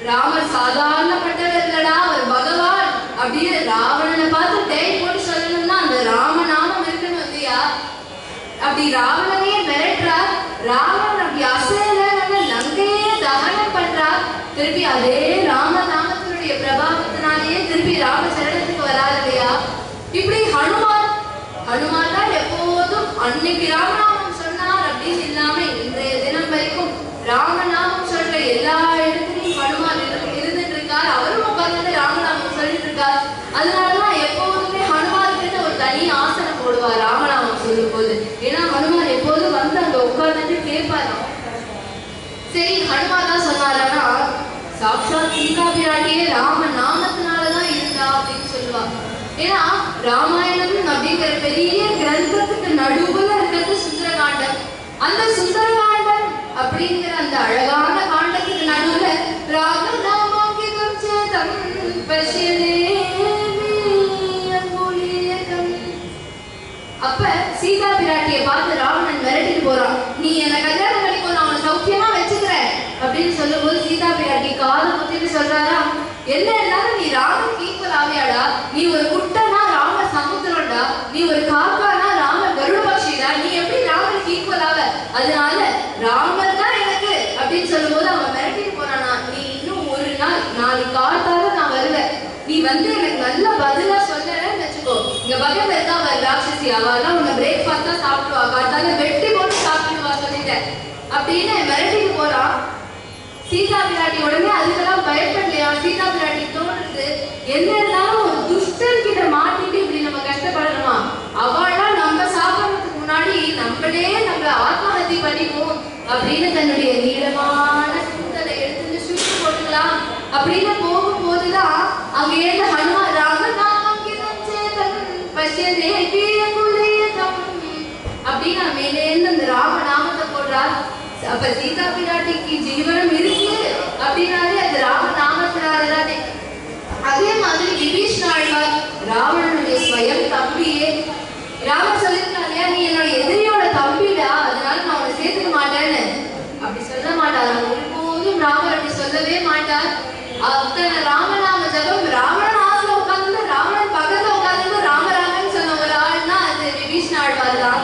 ராமர் சாதாரணப்பட்டவர் இல்லடா, அவர் பகவான் அப்படின்னு ராவணனை பார்த்து டேய் போட்டு சொல்லணும்னா அந்த ராமநாமம் இருக்கணும் இல்லையா. அப்படி ராவணனையே மிரட்டுறார். ராவணன் அப்படி அசையலன்னு லங்கையே தகனம் பண்றார். திருப்பி அதே ராமநாமத்தினுடைய பிரபாவத்தினாலேயே திருப்பி ராமச்சரணத்துக்கு வராது இல்லையா. இப்படி ஹனுமான் தான் எப்போதும் அன்னைக்கு ராமநாமம் சொன்னார் அப்படின்னு இல்லாம இன்றைய தினம் வரைக்கும் ராமநாமம் சொல்ற எல்லா இடத்துலையும் ஹனுமான் இருந்துட்டு இருக்கார். அவரும் உட்கார்ந்து ராமநாமம் சொல்லிட்டு இருக்கார். அதனாலதான் எப்போதுமே ஹனுமானுக்கு ஒரு தனி ஆசனம் போடுவார் ராமநாமம் சொல்லும் போது. ஏன்னா ஹனுமான் எப்போதும் வந்து அங்க உட்கார்ந்துட்டு கேட்பாராம். சரி, ஹனுமான் தான் சொன்னாரா சாட்சாத் சீதா பிராட்டியே ராமநாமத்தினாலதான் இருந்தா அப்படின்னு சொல்லுவாங்க. ஏன்னா ராமாயணம் அப்படிங்கிற பெரிய கிரந்தத்துக்கு நடுவுல இருக்கிறது சுந்தரகாண்டம். அந்த சுந்தரகாண்டம் அப்படிங்கிற அந்த அழகான காண்டத்துக்கு நடுவுல ராமநாமாங்கிதம் சேதம் அப்ப சீதா பிராட்டியை பார்த்து ராவணன் மிரட்டிட்டு போறான். நீ என்ன கல்யாணம் பண்ணிக்கோ, நான் அவனை சௌக்கியமா வச்சுக்கிறேன் அப்படின்னு சொல்லும் போது சீதா பிராட்டி காதை குத்திட்டு சொல்றாரா, என்ன இருந்தாலும் நீ ராமனுக்கு ஈக்குவல் ஆவியாடா, நீ ஒரு குட்டனா ராம சமுத்திரம்டா, நீ ஒரு காக்கானா ராம கருடபக்ஷிடா, நீ எப்படி ராமனுக்கு ஈக்குவல் ஆவ, அதனால ராமர் தான் எனக்கு அப்படின்னு சொல்லும் போது அவன் மிரட்டிட்டு போறானா, நீ இன்னும் ஒரு நாள் நாளைக்கு காத்தால நான் வருவேன், நீ வந்து எனக்கு நல்ல பதிலா சொல்லலன்னு வச்சுக்கோ, இங்க பக்கத்துல இருக்கா அவர் ராட்சசி, அவெல்லாம் உன்னை பிரேக்ஃபாஸ்ட் தான் சாப்பிடுவா, காத்தால வெட்டி போட்டு சாப்பிடுவா சொல்லிட்டேன் அப்படின்னு மிரட்டிட்டு போறான். சீதா பிராட்டி உடனே அதுக்கெல்லாம் பயப்படலையா. சீதா பிராட்டி தோணுது, என்ன இருந்தாலும் ஒரு துஷ்டன் கிட்ட மாட்டிட்டு இப்படி நம்ம கஷ்டப்படணுமா, அவெல்லாம் நம்ம சாப்பிடறதுக்கு முன்னாடி நம்மளே நம்ம ஆத்மஹத்தி பண்ணிப்போம் அப்படின்னு தன்னுடைய நீளமான கூந்தலை எடுத்து சுட்டு போட்டுக்கலாம் அப்படின்னு போகும்போதுதான் அங்க ஏந்த ஹனுமான் ராமநாமம் சேதம் பசியதே கீழகுலேதம் அப்படின்னு மேலேந்து அந்த ராமநாமத்தை போடுறார். அப்ப சீதா பிராட்டிக்கு ஜீவனம் இருக்கு அப்படின்னாலே அது ராமநாமத்தினாலே. அதே மாதிரி விபீஷணாழ்வார் ராவணனுடைய ஸ்வயம் தம்பியே. ராமர் சொல்லிருக்காங்க இல்லையா, நீ என்னோட எதிரியோட தம்பிடா, அதனால நான் உன்னை சேர்த்துக்க மாட்டேன்னு. அப்படி சொல்ல மாட்டார் ஒருபோதும் ராமர் அப்படி சொல்லவே மாட்டார். அத்தனை ராமநாம ஜபம் ராவணன் ஆசையில உட்கார்ந்து ராவணன் பக்கத்துல உட்கார்ந்து ராமராமன் சொன்ன ஒரு ஆள்னா அது விபீஷணாழ்வார் தான்.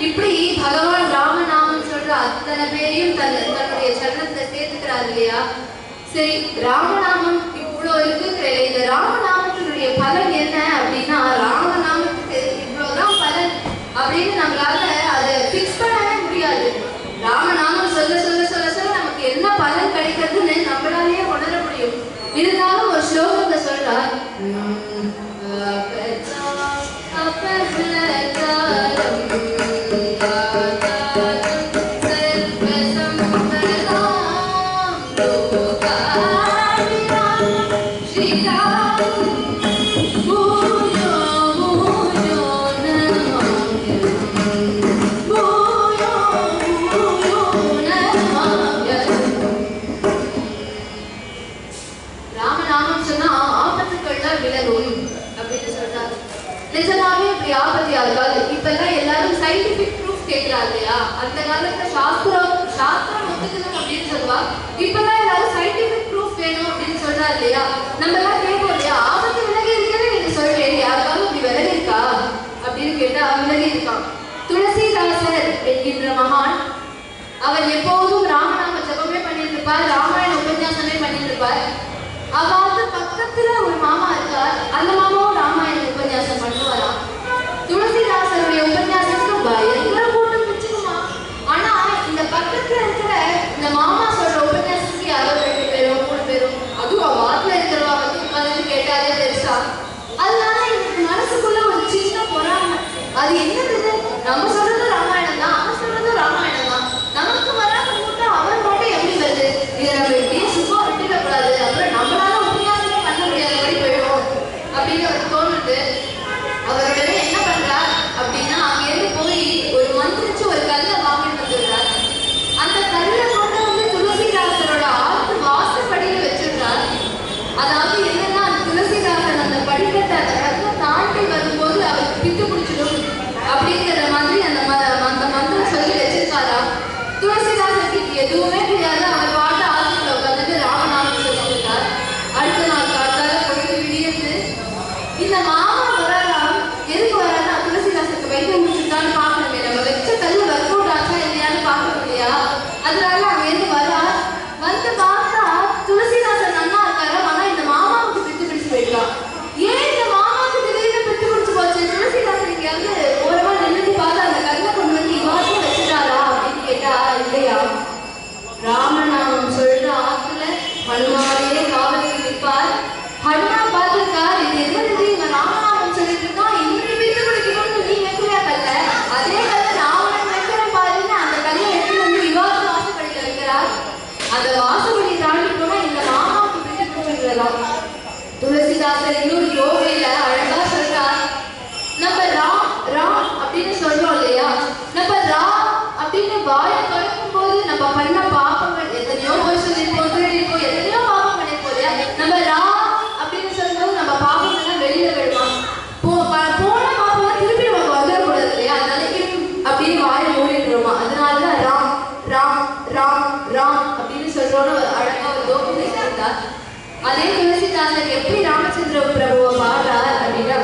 இப்படி பகவான் ராமநாமம் சொல்ற அத்தனை பேரையும் தன்னுடைய சரணத்தை சேர்த்துக்கிறார் இல்லையா. சரி, ராமநாமம் இவ்வளோ இருக்குங்கிற இந்த ராமநாமத்தினுடைய பலன் என்ன அப்படின்னா, ராமநாமத்துக்கு இவ்வளவுதான் பலன் அப்படின்னு நம்மளால அதை பிக்ஸ் பண்ணவே முடியாது. ராமநாமம் சொல்ல சொல்ல சொல்ல சொல்ல நமக்கு என்ன பலன் கிடைக்கிறதுன்னு நம்மளாலேயே உணர முடியும். இருந்தாலும் ஒரு ஸ்லோகத்தை சொல்றார், அந்த காலத்துல சாஸ்திரம் ஒத்துக்கணும் அப்படின்னு சொல்லுவா. இப்பதான் எல்லாரும் சயின்டிபிக் ப்ரூஃப் வேணும் அப்படின்னு சொல்றா இல்லையா. நம்ம எல்லாம் கேட்போம் இல்லையா, ஆபத்து விலகி இருக்குன்னு நீங்க சொல்றேன், யாருக்காவது இப்படி விலகி இருக்கா அப்படின்னு கேட்டா விலகி இருக்கான். துளசிதாசர் என்கின்ற மகான், அவர் எப்போதும் ராமநாம ஜபமே பண்ணிட்டு இருப்பார், ராமாயண உபன்யாசமே பண்ணிட்டு இருப்பார். அதாவது பக்கத்துல ஒரு மாமா இருக்கார், அந்த மாமாவும் ராமாயண உபன்யாசம் பண்ணுவாராம். துளசிதாசருடைய உபன்யாசத்துக்கு பயங்கர கூட்டம் பிடிச்சுக்குமா. ஆனா இந்த பக்கத்துல இருக்கிற இந்த மாமா சொல்ற உபன்யாசத்துக்கு யாரோ 2 பேரோ 3 பேரும், அதுவும் வாக்குல இருக்கிறவா வந்து உட்காந்து கேட்டாலே பெருசா. அதனால எனக்கு மனசுக்குள்ள ஒரு சின்ன பொறாமை. அது என்னது, நம்ம சொல்றது ராமாயணம் தான், அவன் சொல்றதும் ராமாயணம் தான், நமக்கு வராத கூட்டம் அவன் மட்டும் எப்படி வருது, இதை நம்ம எப்படியே சும்மா விட்டுடக்கூடாது, அப்புறம் நம்மளால உபன்யாசமே பண்ண முடியாத மாதிரி போயிடும் அப்படின்னு அதே துளசிதாசர் எப்படி ராமச்சந்திர பிரபுவை பாடுறார் அப்படின்னா,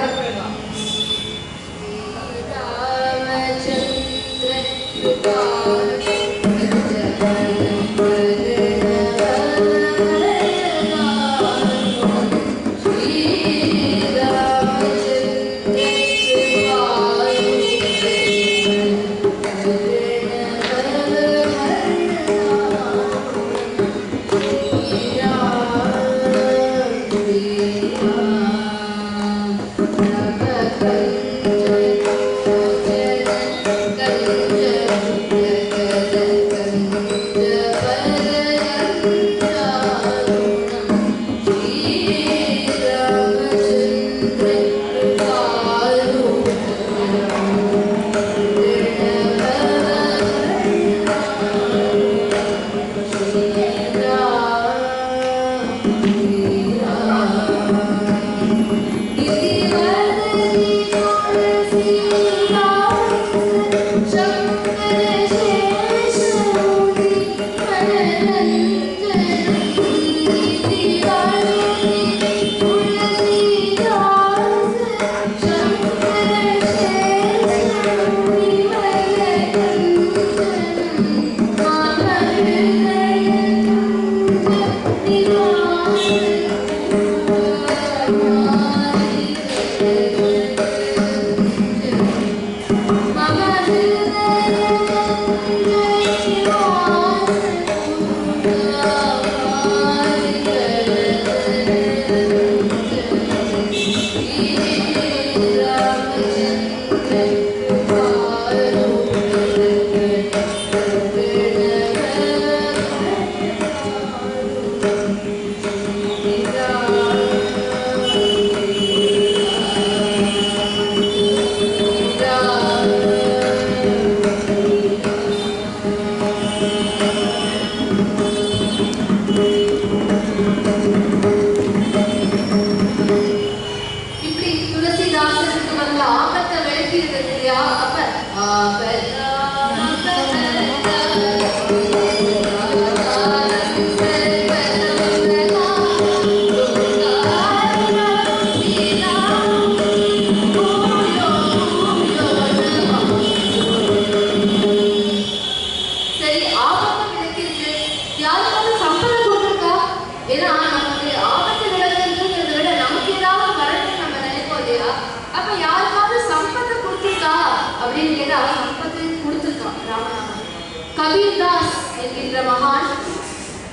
கபீர்தாஸ் என்கின்ற மகான்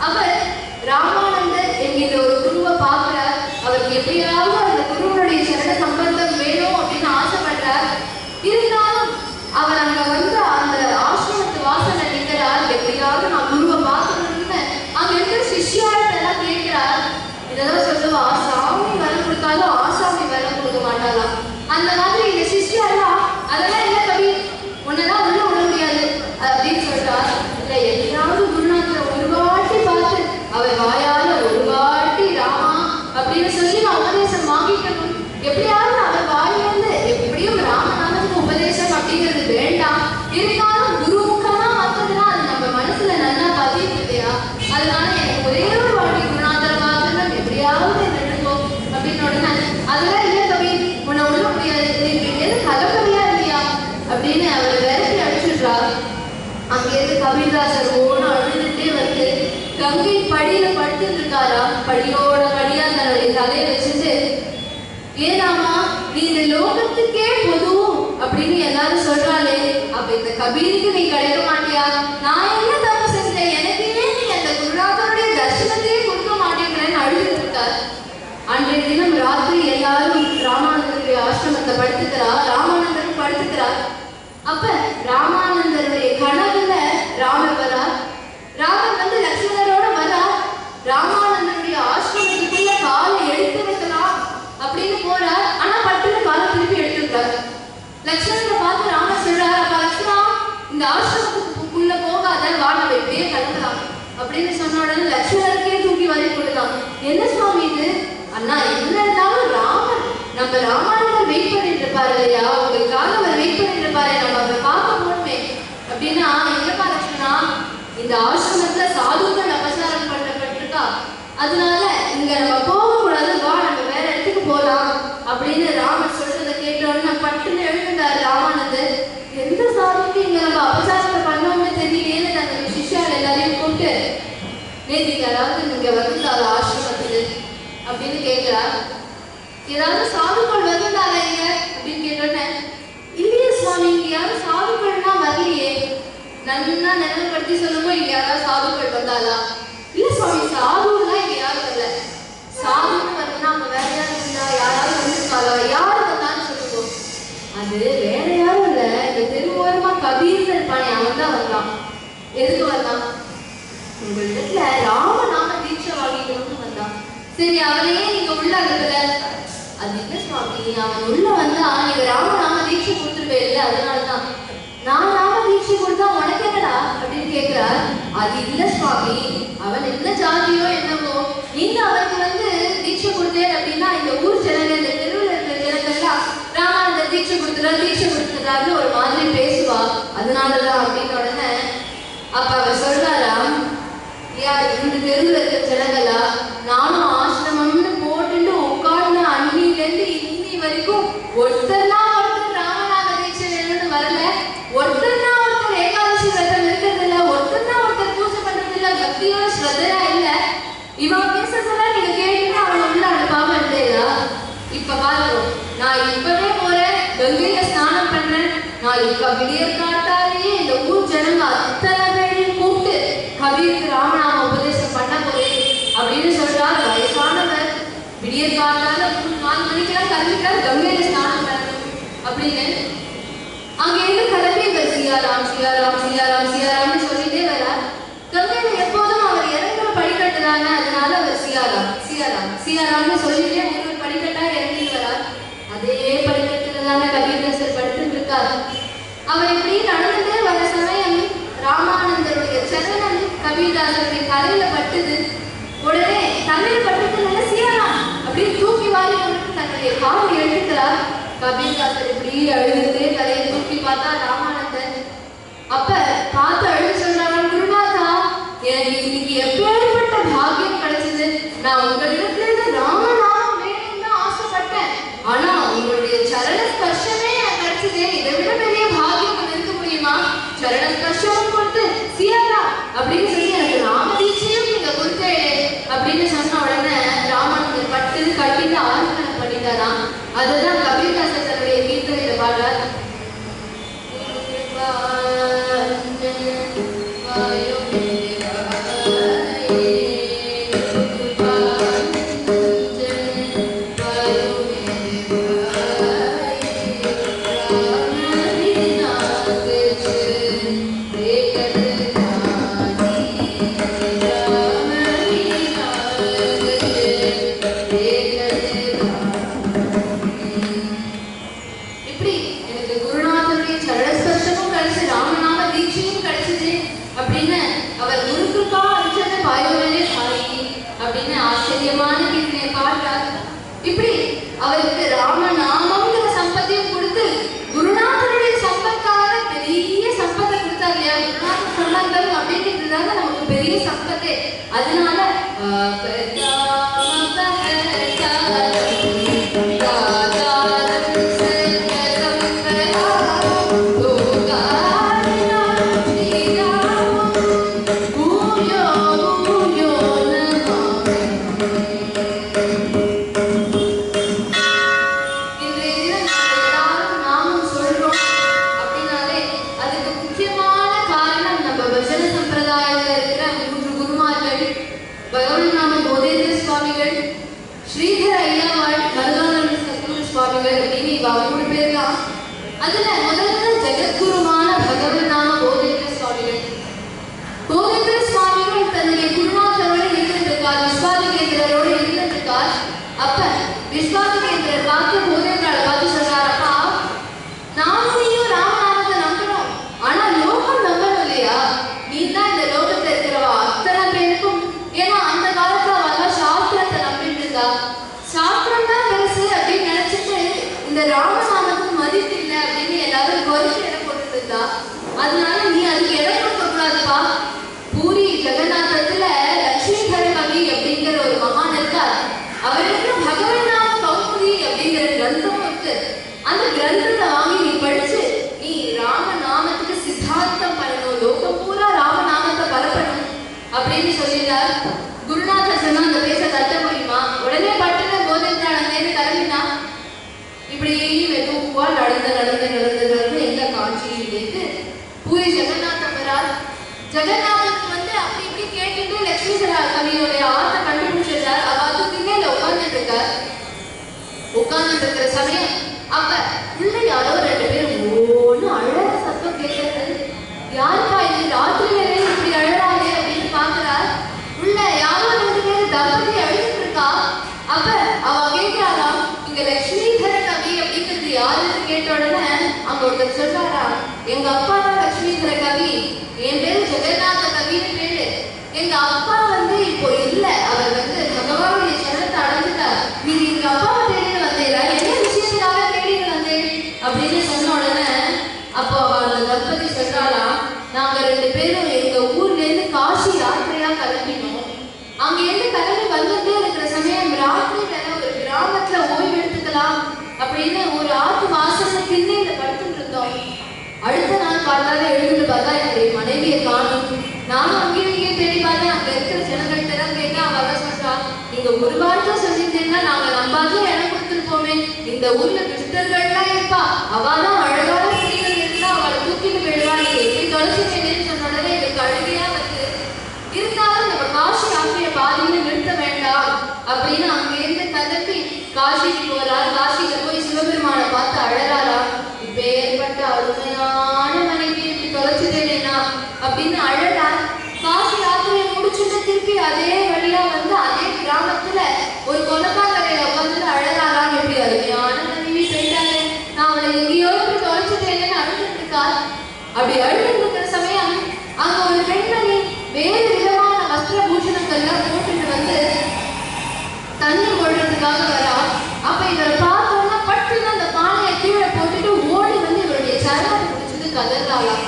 அவர் ராமானந்தர் என்கின்ற ஒரு குருவை பார்க்கிறார். அவருக்கு எப்படியாவது அந்த குருவனுடைய சரண சம்பந்தம் வேணும் அப்படின்னு ஆசைப்படுறார். இருந்தாலும் அவர் அங்க வந்து அந்த ஆசிரமத்து வாசல்ல நிற்கிறார். எப்படியாவது நான் குருவை பார்க்கணும்னு அங்க இருக்கிற சிஷ்யார்ட்ட எல்லாம் கேட்கிறார். இதெல்லாம் சொல்லுவா, சாமி வரம் கொடுத்தாலும் ஆசாமி வரம் கொடுக்க மாட்டாளாம். அந்த மாதிரி இந்த சிஷ்யாலாம் அதெல்லாம் என்ன கபீர் உன்னதான் உள்ள விட முடியாது அப்படின்னு சொல்றார். இல்ல எப்படியாவது குருநாதரை ஒரு வாட்டி பார்த்து அவர் வாயால ஒரு வாட்டி ராமா அப்படின்னு சொல்லி நான் உபதேசம் வாங்கிக்கணும். எப்படியாவது அவர் வாயிலிருந்து எப்படியும் ராமநாதனுக்கு உபதேசம் அப்படிங்கிறது வேண்டாம். இருந்தாலும் குருமுகமா வந்ததுன்னா அது நம்ம மனசுல நல்லா பதிவு இல்லையா? அதனால எனக்கு ஒரே ஒரு வாட்டி குருநாதரை பார்க்கணும், எப்படியாவது நடக்கும் அப்படின்னு உடனே அதெல்லாம் இல்லை கபீர், உன்னை விட முடியாது, எது கலப்பையா இல்லையா அப்படின்னு அவர் விரட்டி அடிச்சுடுறார். அங்கேருந்து கபீர்தாசர் ஓட அழுதுட்டே வந்து கங்கை படியில படுத்துட்டு இருக்காரா. படியோட படியா தன்னுடைய தலையை வச்சுட்டு, ஏனாமா நீ இந்த லோகத்துக்கே பொது அப்படின்னு எல்லாரும் சொல்றாளே, அப்ப இந்த கபீருக்கு நீ கிடைக்க மாட்டியா? நான் என்ன தப்பு செஞ்சேன்? எனக்கு ஏன் நீ அந்த குருநாதனுடைய தர்சனத்தையே கொடுக்க மாட்டேங்கிறேன்னு அழுதுட்டு இருக்கார். அன்றைய தினம் ராத்திரி எல்லாரும் ராமானந்தருடைய ஆசிரமத்தை படுத்துக்கிறார். ராமானந்தரும் படுத்துக்கிறார். அப்ப ராமானந்தருடைய கனவுல ராமர் வரார். ராமர் வந்து லட்சுமணரோட வரார். ராமானந்தருடைய ஆசிரமத்துக்குள்ள காலை எடுத்து வைக்கலாம் அப்படின்னு போறார். ஆனா பட்டுன்னு காலை திருப்பி எடுத்துட்டார். லட்சுமணரை பார்த்து ராமர் சொல்றார், அப்ப லட்சுமணா இந்த ஆசிரமத்துக்குள்ள போகாத, வா நம்ம இப்படியே கிளம்பலாம் அப்படின்னு சொன்ன உடனே லட்சுமணருக்கே தூக்கி வரி கொடுத்தான். என்ன சுவாமி இது? அண்ணா என்ன இருந்தாலும் ராமர் நம்ம ராமானந்தர் வெயிட் பண்ணிட்டு இருப்பாரு இல்லையா, உங்களுக்காக அவர் வெயிட் பண்ணிட்டு இருப்பாரு, நம்ம அவரை பார்க்க போகணுமே அப்படின்னா, என்னப்பா லட்சுமணா இந்த ஆசிரமத்துல சாதுக்கள் அபசாரம் பண்ணப்பட்டிருக்கா, அதனால இங்க இங்க நம்ம போகக்கூடாது, வா நம்ம வேற இடத்துக்கு போகலாம் அப்படின்னு ராமர் சொல்றதை கேட்டோன்னு பட்டுன்னு எழுந்தார் ராமானந்தர். எந்த சாமிக்கு இங்க நம்ம அபசாரத்தை பண்ணோம்னு தெரியலேன்னு தன்னுடைய சிஷ்யால் எல்லாரையும் கூப்பிட்டு, நேற்றுக்கு யாராவது இங்க வந்தாள் ஆசிரமத்துக்கு அப்படின்னு கேட்கிறார். ஏதாவது சாதுக்கள் வந்தாளா இங்க அப்படின்னு கேட்டோன்னே, இல்லையே சுவாமி, இங்க யாரும் சாதுக்கள்னா வரலையே. நன்னா நினைவுபடுத்தி சொல்லும்போது இங்க யாராவது சாதுக்கள் வந்தாளா? இல்ல சுவாமி, சாதுன்னா இங்க யாரும் வரல. சாதுன்னு வரணும்னா அங்க வேற யாரும் இருந்தா யாராவது வந்திருக்காளா? யாரு வந்தான்னு சொல்லுவோம். அது வேற யாரும் இல்ல, இந்த தெருவோரமா கபீர்னு இருப்பானே அவன் தான் வந்தான். எதுக்கு வந்தான்? உங்களிடத்துல ராமநாம தீட்சை வாங்கிக்கணும்னு வந்தான். சரி, அவனையே நீங்க உள்ள அனுப்பல. அது இல்ல சுவாமி, அவன் உள்ள வந்தா நீங்க ராமநாம தீட்சை கொடுத்துருவே இல்லை, அதனாலதான். நான் நாம தீட்சை கொடுத்தா உனக்கு என்னடா அப்படின்னு கேட்கிறார். அது இல்ல சுவாமி, அவன் என்ன ஜாதியோ என்னவோ, நீங்க அவனுக்கு தீட்சை கொடுத்தேன் அப்படின்னா இந்த ஊர் ஜனங்க, இந்த தெருவில் இருக்கிற ஜனங்கள்லாம் ராமானந்தர் தீட்சை கொடுத்துறாருன்னு ஒரு மாதிரி பேசுவா, அதனாலதான் அப்படின்னு உடனே அப்ப அவர் சொல்றாராம், யார் இந்த தெருவில் இருக்கிற ஜனங்களா? நானும் ஆசிரமம்னு போட்டுட்டு உட்கார்ந்து அன்னிலேருந்து இன்னி வரைக்கும் ஒருத்தர்னா ஒருத்தர் ராமநாம தீட்சை வேணும்னு வரல, ஒருத்தர்னா ஒருத்தர் ஏகாதசி விரதம் இருக்கிறது இல்ல, ஒருத்தர்னா ஒருத்தர் பூஜை பண்றது இல்ல, பக்தியோட ஸ்ரத்தையா இல்ல. இவன் பேசுறதெல்லாம் நீங்க கேட்டு அவனை உள்ள அனுப்பாம இருந்தேதா? இப்ப பாருங்க, நான் இப்பவே போறேன், கங்கையில ஸ்நானம் பண்றேன், நாளைக்கு விடியற் காத்தாலேயே இந்த ஊர் ஜனங்க அத்தனை பேரையும் கூப்பிட்டு கபீருக்கு ராமநாம உபதேசம் பண்ண போறேன் அப்படின்னு சொல்றார் வயசானவர். விடியற் காத்தால 4 மணிக்கெல்லாம் கிளம்பிட்டார், கங்கையில ஸ்நானம் பண்ணணும் அப்படின்னு. அங்க இருந்து கிளம்பி இவர் சியாராம் சியாராம் சியாராம் சியாராம்னு சொல்லிட்டே வரார். கங்கையில எப்போதும் அவர் இறங்குற படிக்கட்டு தானே, அதனால அவர் சியாராம் சியாராம் சியாராம்னு சொல்லிட்டே ஒரு படிக்கட்டா இறங்கி வரார். அதே படிக்கட்டுல தானே கபீர்தாசர் படுத்துட்டு இருக்கார். அவர் இப்படி நடந்துட்டே வர சமயம் ராமானந்தருடைய சரணம் கபீர்தாசருடைய தலையில பட்டுது. உடனே தலையில பட்டதுனால சியாராம் அப்படின்னு தூக்கி வாரி கொண்டு தன்னுடைய காலை எடுக்கிறார். கபீர்தாசர் இப்படி அழுதுட்டே தலையை தூக்கி பார்த்தா ராமானந்தன். அப்ப பார்த்து அழுது சொல்றாங்க, குருநாதா, எனக்கு இன்னைக்கு எப்பேற்பட்ட பாக்கியம் கிடைச்சது. நான் உங்களிடத்துல ராமநாமம் வேணும்னு தான் ஆசைப்பட்டேன், ஆனா உங்களுடைய சரண ஸ்பர்ஷமே எனக்கு கிடைச்சதே. இதை விட பெரிய பாக்கியம் இருக்க முடியுமா? சரண ஸ்பர்ஷமும் கொடுத்து சியாரா அப்படின்னு சொல்லி எனக்கு ராமதீட்சையும் நீங்க கொடுத்தேன் அப்படின்னு சொன்ன உடனே ராமானந்தர் பட்டு கட்டிட்டு ஆர்ப்பணம் பண்ணிட்டாராம். அதுதான் கபீர்தாசர் தன்னுடைய கீர்த்தனையில பாடுறார். இப்படி அவருக்கு ராமநாமங்கிற சம்பத்தியும் கொடுத்து குருநாதருடைய சம்பத்தாக பெரிய சம்பத்தை கொடுத்தார் இல்லையா? குருநாத சம்பந்தம் அப்படின்றதுதாங்க நமக்கு பெரிய சம்பத்தே. அதனால ஸ்ரீதர ஐயாவாள், மருதானந்த சத்குரு சுவாமிகள் அப்படின்னு இவ 3 பேர்லாம். அதுல முதல்ல ஜெகத்குருமான பகவன் நாம போதேந்திர சுவாமிகள். போதேந்திர சுவாமிகள் தன்னுடைய குருநாதரோடு இருந்திருக்கார், விஸ்வாதிகேந்திரரோடு இருந்திருக்கார். அப்ப விஸ்வாதிகேந்திரர் பார்த்து போதேந்திராவை பார்த்து சொல்றாரப்பா, நானும் நீயும் ராமநாமத்தை நம்பணும், ஆனா லோகம் நம்பணும் இல்லையா? நீ தான் இந்த லோகத்துல இருக்கிறவா அத்தனை பேருக்கும். ஏன்னா அந்த காலத்துல அவெல்லாம் சாஸ்திரத்தை நம்பிட்டு இருந்தா, சாஸ்திரம் தான் பெருசு அப்படின்னு நினைச்சிட்டு இந்த ராமநாமத்துக்கு மதிப்பு இல்லை அப்படின்னு பிரசாந்தம் பண்ணணும், லோகம் பூரா ராமநாமத்தை பரப்பணும் அப்படின்னு சொல்லிட்டார். குருநாதர் சொன்னா அந்த பேச தட்ட முடியுமா? உடனே பட்டுன போதேந்திரா அங்கேருந்து கிளம்பினா. இப்படி மெதுவா நடந்து எங்க காஞ்சியிலேருந்து பூரி ஜெகநாதம் வரார். ஜெகநாதனுக்கு வந்து அப்படி இப்படி கேட்டுட்டு லட்சுமி கவியோடைய ஆத்த கண்டுபிடிச்சிருந்தார். அவ திண்ணையில உட்கார்ந்துட்டு இருக்கார். உட்கார்ந்துட்டு இருக்கிற சமயம் அப்ப உள்ள யாரோ 2 பேரும் ஓன்னு அழற சத்தம் கேட்கறது. யாருப்பா இது ராத்திரி வேலையில இப்படி அழறாங்க அப்படின்னு பாக்குறார். உள்ள யாரோ 2 பேர் தம்பதி அழுதுட்டு இருக்கா. அப்ப அவ கேட்கிறாரா, இங்க லட்சுமிதர கவி அப்படிங்கிறது யாருன்னு கேட்ட உடனே அங்க ஒருத்தர் சொல்றாரா, எங்க அப்பா தான் லட்சுமிதர கவி, என் பேரு ஜெகநாத கவின்னு பேரு. எங்க அப்பா வந்து இப்போ இல்ல, அவர் வந்து பகவானுடைய சரணத்தை அடைஞ்சிட்டார். நீங்க எங்க அப்பாவை தேடிட்டு வந்தீங்களா? என்ன விஷயத்துக்காக தேடிட்டு வந்தேன் அப்படின்னு சொன்ன உடனே அப்போ அந்த தம்பதி சொல்றாளா, நாங்க 2 பேரும் எங்க ஊர்ல இருந்து காசி யாத்திரையா கிளம்பினோம். அங்க இருந்து கிளம்பி வந்துட்டே இருக்கிற சமயம் ராத்திரி வேற ஒரு கிராமத்துல ஓய்வு எடுத்துக்கலாம் அப்படின்னு ஒரு ஆத்து வாசல்ல திண்ணையில படுத்துட்டு இருந்தோம். அடுத்த நாள் காலையில எழுந்து பார்த்தா என்னுடைய மனைவியை காணும். நானும் அங்கேயும் தேடி பார்த்தேன். அங்க இருக்கிற ஜனங்கள்கிட்ட தான் கேட்டேன். அவ சொல்றா, நீங்க ஒரு வார்த்தை சொல்லியிருந்தீங்கன்னா நாங்க நம்பாத இடம் கொடுத்துருப்போமே. இந்த ஊர்ல கிருஷ்ணர்கள்லாம் இருப்பா, அவதான் அழகான ஸ்திரீகள் இருந்தா அவளை தூக்கிட்டு போயிடுவா, நீங்க எப்படி தொலைச்சிட்டேன்னு சொன்ன உடனே எங்களுக்கு அழுகையா வந்து, இருந்தாலும் நம்ம காசி யாத்திரைய பாதியில நிறுத்த வேண்டாம் அப்படின்னு அங்கிருந்து கிளம்பி காசிக்கு போறார். காசியில போய் சிவபெருமானை பார்த்து அழறாரா, இப்ப ஏற்பட்ட அருமையான மனைவி இப்படி தொலைச்சிட்டேனா அப்படின்னு அழறார். காசி யாத்திரையை முடிச்சுட்டு திருப்பி அதே வழியா வந்து அதே கிராமத்துல ஒரு கொலக்காக்கரையில உட்காந்து அழறாரா, எப்படி அருமையான மனைவி போயிட்டாங்க, நான் அவளை எங்கேயோ இப்படி தொலைச்சிட்டேன்னு அழுதுட்டு இருக்கார். அப்படி அழுதுட்டு இருக்கிற சமயம் அங்க ஒரு பெண்மணி வேறு விதமான வஸ்திர பூஷணங்கள்லாம் போட்டுட்டு வந்து தண்ணி போடுறதுக்காக வரா. அப்ப இவரை பார்த்தோம்னா பட்டுன்னு அந்த பானையை கீழே போட்டுட்டு ஓடி வந்து இவருடைய சரணத்தை பிடிச்சிட்டு கதறாளாம்.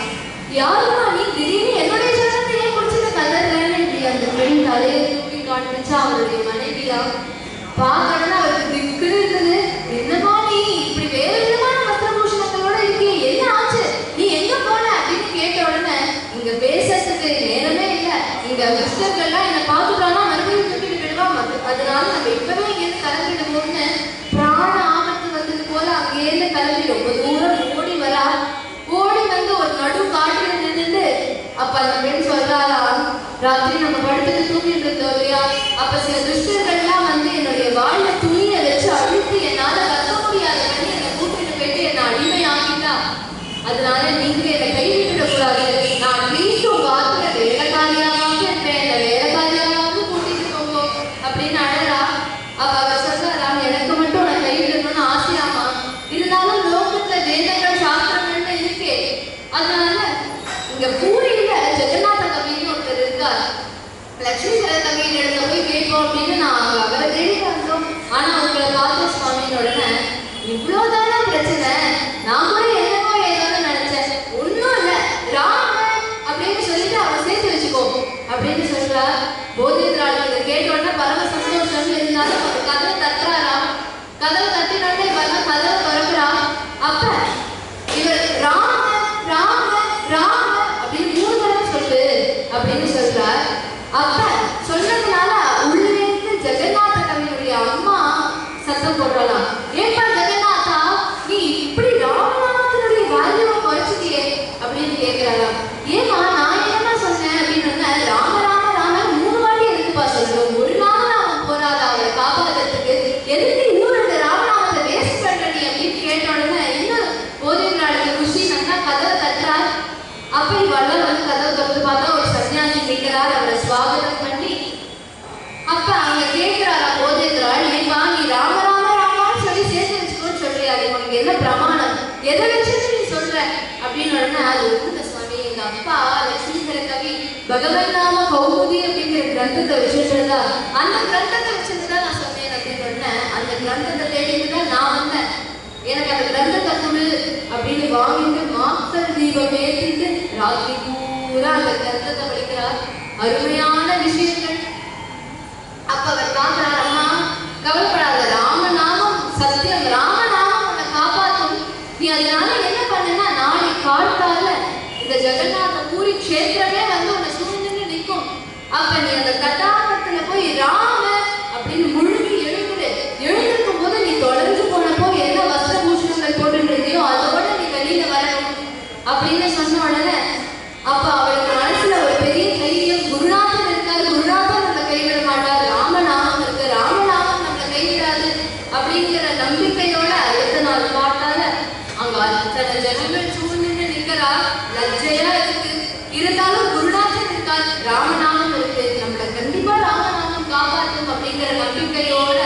யாருமா நீ, திடீர்னு என்னுடைய சரணத்தை ஏன் பிடிச்சிட்டு கதறேன்னு இப்படி அந்த பெண் தலையை தூக்கி காண்பிச்சா அவருடைய மனைவியா. பார்க்கணும்னா அவருக்கு திக்குன்னு இருந்தது. என்னமா நீ இப்படி வேறு விதமான வஸ்திர பூஷணங்களோட இருக்கிய, என்ன ஆச்சு, நீ எங்க போன அப்படின்னு கேட்ட உடனே, இங்க பேசுறதுக்கு நேரமே இல்லை, இங்க கிருஷ்ணர்கள்லாம் என்னை பார்த்துட்டானா மறுபடியும் தூக்கிட்டு போயிடுவான், அதனால நம்ம இப்பவே இங்கேருந்து கிளம்பிடுவோம்னு பிராண ஆபத்து வந்தது போல அங்கேருந்து கிளம்பி ரொம்ப தூரம் ஓடி வரா. ஓடி வந்து ஒரு நடு காட்டுல நின்றுட்டு அப்ப அந்த பெண் சொல்றாரா, ராத்திரி நம்ம படுத்துட்டு தூங்கிட்டு இருந்தோம் இல்லையா, அப்ப சில துஷ்டர்கள்லாம் வந்து என்னுடைய வாயில துணியை வச்சு அழுத்தி என்னால கத்த முடியாத பண்ணி என்னை கூட்டிட்டு போயிட்டு என்னை அடிமையாக்கிட்டா. அதனால நீங்க என்னை கைவிட்டுடக்கூடாது, நான் அட்லீஸ்ட் உங்க ஆத்துல வேலைக்காரியாவது இருப்பேன், இந்த வேலைக்காரியாவது கூட்டிட்டு போவோம் அப்படின்னு அழறா. அப்ப அவர் சொல்றாரா, எனக்கு மட்டும் உன்னை கைவிடணும்னு ஆசையாமா, இருந்தாலும் லோகத்துல வேதங்கள் சாஸ்திரங்கள்னு இருக்கே, அதனால இங்க பூரியில ஜெகநாத கவின்னு ஒருத்தர் இருக்கார், லட்சுமி கவியின் இடத்துல போய் கேட்போம் அப்படின்னு நான் அவரை தேடி வந்தோம். ஆனா உங்களை பார்த்த சுவாமியின் உடனே இவ்வளவுதானே பிரச்சனை, நான் கூட என்னமோ ஏதோ நினைச்சேன், ஒன்னும் இல்லை ராமன் அப்படின்னு சொல்லிட்டு அவரை சேர்த்து வச்சுக்கோ அப்படின்னு சொல்றா. போதேந்திராளுக்கு இதை கேட்ட உடனே பரம சந்தோஷம். இருந்தாலும் அவர் கதவை தட்டுறாரா. கதவை தட்டினோடனே இவரெல்லாம் கதவை திறக்கிறா. அப்ப இவர் ராம ராம ராம அப்படின்னு 3 தடவை சொல்லு அப்படின்னு சொல்றார். அப்ப சொன்னதுனால உள்ளேருந்து ஜெகநாத கவியுடைய அம்மா சத்தம் போடுறலாம், ஏப்பா ஜெகநாதா, நீ இப்படி ராமநாமத்தினுடைய வேல்யூவை குறைச்சிட்டியே அப்படின்னு கேட்கிறாரா. ஏமா நான் என்னமா சொன்னேன் அப்படின்னு, ராம ராம ராம 3 வாட்டி எதுக்குப்பா சொல்லணும், ஒரு ராமநாமம் போறாதா அவரை காப்பாற்றுறதுக்கு, எதுக்கு ஊரோட ராமநாமத்தை வேஸ்ட் பண்ற நீ அப்படின்னு கேட்ட உடனே இன்னும் போதேந்திராளுக்கு குஷி, நல்லா கதவை தட்டுறார். அப்ப இவெல்லாம் வந்து கதவை திறந்து பார்த்தா ஒரு சன்னியாசி கேட்கிறார், அவரை ஸ்வாகதம் பண்ணி. அப்ப அவங்க கேட்கிறாரா போதேந்திராள், ஏன்பா நீ ராம ராம ராமான்னு சொல்லி சேர்த்து வச்சுக்கோன்னு சொல்றியா, உனக்கு என்ன பிரமாணம், எதை வச்சுட்டு நீ சொல்ற அப்படின்னு உடனே, அது ஒண்ணுங்க சுவாமி, எங்க அப்பா லட்சுமிதர கவி பகவன் நாம கௌமுதி அப்படிங்கிற கிரந்தத்தை வச்சுருந்தா, அந்த கிரந்தத்தை வச்சிருந்துதான் நான் சொன்னேன் அப்படின்னு உடனே, அந்த கிரந்தத்தை தேடிட்டு நான் வந்தேன், எனக்கு அந்த கிரந்தத்தை கொடு அப்படின்னு வாங்கிட்டு மாக்கள் தீபம் ஏற்றிட்டு ராத்திரி பூரா அந்த கிரந்தத்தை படிக்கிறார். அருமையான விஷயங்கள். அப்ப அவர் பார்க்கிறார், அம்மா கவலைப்படாத, ராமநாமம் சத்தியம், ராமநாமம் உன்னை காப்பாற்றும், நீ அதனால என்ன பண்ணுன்னா நாளை காட்டால இந்த ஜெக இருந்தாலும் குருநாதன் இருக்கார், ராமநாமம் இருக்கு, நம்மள கண்டிப்பா ராமநாமம் காப்பாற்றும் அப்படிங்கிற நம்பிக்கையோட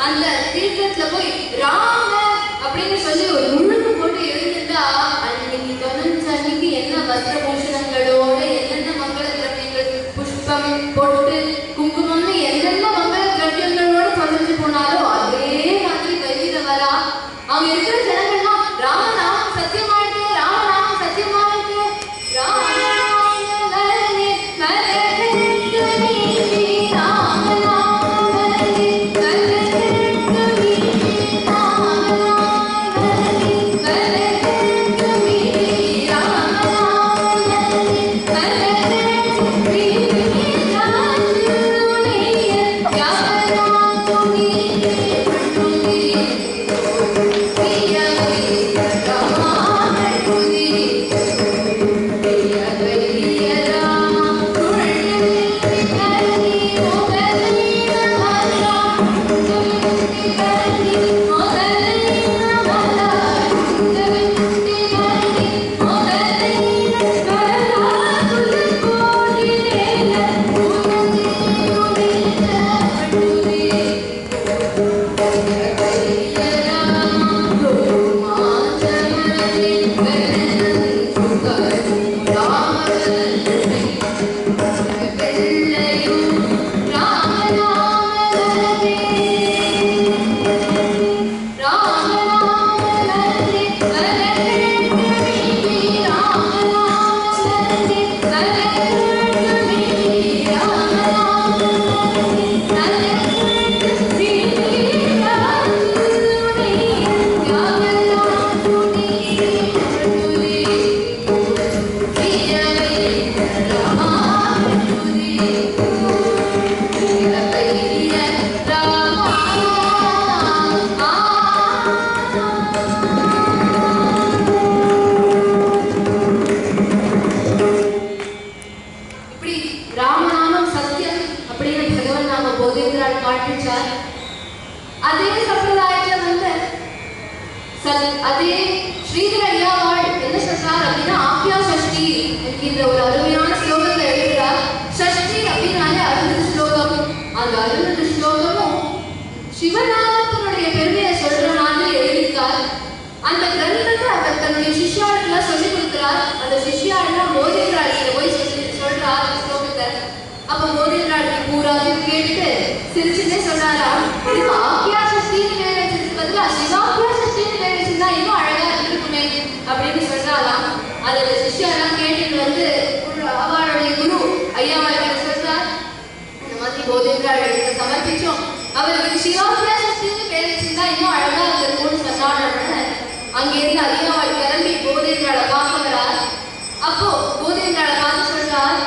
அந்த தீர்த்தத்துல போய் ராம அப்படின்னு சொல்லி ஒரு முழுக்கு போட்டு எழுந்துட்டா அன்னைக்கு தொண்ணூறு என்ன வஸ்திர பூஷணங்களோட என்னென்ன மங்கள திரவியங்கள், புஷ்பம், பொட்டு, குங்குமம்னு என்னென்ன மங்கள திரவியங்களோட தொலைஞ்சு போனாலோ அதே மாதிரி கையில வரா. அவங்க இருக்கிற ஜனங்கள்லாம் ராமநாமம் சத்தியமாயிட்டு, ராமநாமம் சத்தியமாயிட்டு, அதே சம்பிரதாயத்துல வந்து அதே ஸ்ரீதர ஐயாவாள் என்ன சொல்றார் அப்படின்னா ஆக்யா சஷ்டி என்கின்ற ஒரு அருமையான ஸ்லோகத்தை எழுதுறார். சஷ்டி அப்படின்னாலே 60 ஸ்லோகம். அந்த 60 ஸ்லோகமும் சிவநாமத்தினுடைய பெருமையை சொல்ற மாதிரி எழுதியிருக்கார். அந்த கிரந்தத்தை அவர் தன்னுடைய சிஷ்யாளுக்கெல்லாம் சொல்லி கொடுக்கிறார். அந்த சிஷ்யாளெல்லாம் போதேந்திராளியை போய் சொல்றார் ஸ்லோகத்தை. அப்ப போதேந்திராளி பூராவையும் கேட்டு சிரிச்சுன்னே சொல்றாரா, இதுக்கு ஆக்யா சஷ்டின்னு பேர் வச்சதுக்கு பதிலா சிவாக்யா சஷ்டின்னு பேர் வச்சிருந்தா இன்னும் அழகா இருந்திருக்குமே அப்படின்னு சொல்றாராம். அதை சிஷ்யாலாம் கேட்டுட்டு வந்து அவளுடைய குரு ஐயாவாளை சொல்றார், இந்த மாதிரி போதேந்திராளியை சமர்ப்பிச்சோம், அவருக்கு சிவாக்யா சஷ்டின்னு பேர் வச்சிருந்தா இன்னும் அழகா இருந்திருக்கும்னு சொன்னான்னு அங்கிருந்து ஐயாவாள் கிளம்பி போதேந்திராளை பார்க்க வரார். அப்போ போதேந்திராளை பார்த்து சொல்றார்,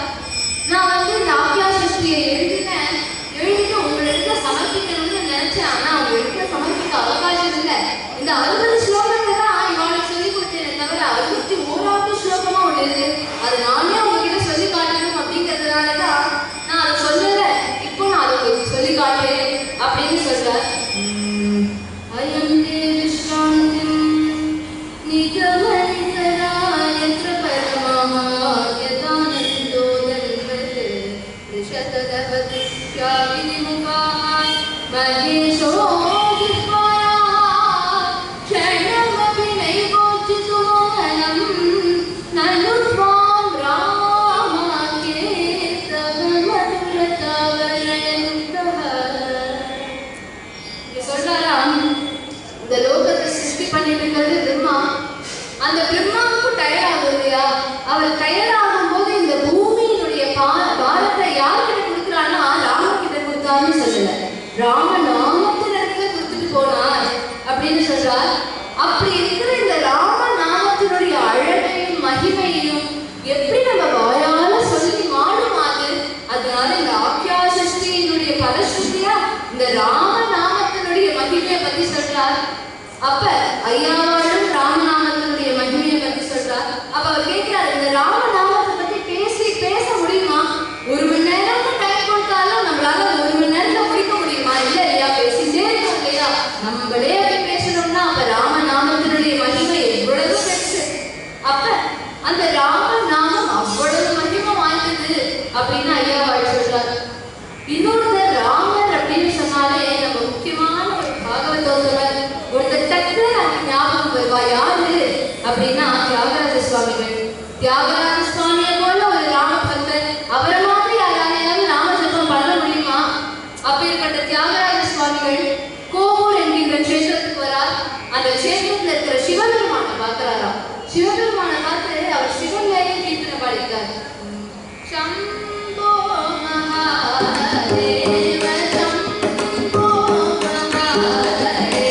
நான் வந்து இந்த ஆக்யா சஷ்டியை எழுதினேன், எழுதிட்டு உங்களிடத்துல சமர்ப்பிக்கணும்னு நினைச்சேன், ஆனா உங்களிடத்துல சமர்ப்பிக்க அவகாசம் இல்லை. இந்த 60 ஸ்லோகத்தை தான் இவாளுக்கு சொல்லி கொடுத்தேனே தவிர 61வது ஸ்லோகமா ஒண்ணு இருக்கு, அது நானே உங்ககிட்ட சொல்லி காட்டணும் அப்படிங்கிறதுனாலதான் நான் அதை சொல்லல, இப்போ நான் அதை உங்களுக்கு சொல்லி காட்டுறேன் அப்படின்னு சொல்றார். அந்த பிரம்மாவுக்கும் டயர் ஆகும் இல்லையா, அவர் டயர் ஆகும் போது இந்த பூமியினுடைய பாரத்தை யார்கிட்ட கொடுக்குறான்னா ராமன் கிட்ட கொடுத்தான்னு சொல்லல, ராமநாமத்தினத்துல கொடுத்துட்டு போனார் அப்படின்னு சொல்றார். அப்படி இருக்கிற இந்த ராமநாமத்தினுடைய அழகையும் மகிமையும் எப்படி நம்ம வாயால சொல்லி மாறுமாது. அதனால இந்த ஆக்யா சஷ்டியினுடைய பலஸ்ருதியா இந்த ராமநாமத்தினுடைய மகிமையை பத்தி சொல்றார். அப்ப ஐயாவாளும் ராமநாமத்தினுடைய மகிமையை பத்தி சொல்றார். அப்ப அவர் கேட்கிறார், இந்த ராமநாமத்தை பத்தி பேச முடியுமா? 1 மணி நேரம் டைம் கொடுத்தாலும் நம்மளால 1 மணி நேரத்துல முடிக்க முடியுமா? இல்ல இல்லையா, பேசிட்டே இருக்கோம் இல்லையா. நம்மளே அப்படி பேசணும்னா அப்ப ராமநாமத்தினுடைய மகிமை எவ்வளவு பெருசு. அப்ப அந்த ராமநாமம் அவ்வளவு மகிமை வாய்ந்தது அப்படின்னு ஐயா வாழ் சொல்றாரு. இன்னொருத்தர் ராமர் அப்படின்னு சொன்னாலே நம்ம முக்கியமான ஒரு பாகவதோட ஒருத்தர் டக்கு அந்த ஞாபகம் வருவா. யாரு அப்படின்னா தியாகராஜ சுவாமிகள். தியாகராஜ சுவாமியை போல ஒரு ராம பக்தர், அவரை மாதிரி யாராலையாவது ராம ஜபம் பண்ண முடியுமா? அப்பேற்பட்ட தியாகராஜ சுவாமிகள் கோவூர் என்கின்ற கஷேத்திரத்துக்கு வரார். அந்த கஷேத்திரத்துல இருக்கிற சிவபெருமானை பார்க்கிறாராம். சிவபெருமானை பார்த்து அவர் சிவன்லேயே கீர்த்தனை பாடியிருக்கார். சம்போ மகாதேவ சம்போ மகாதேவ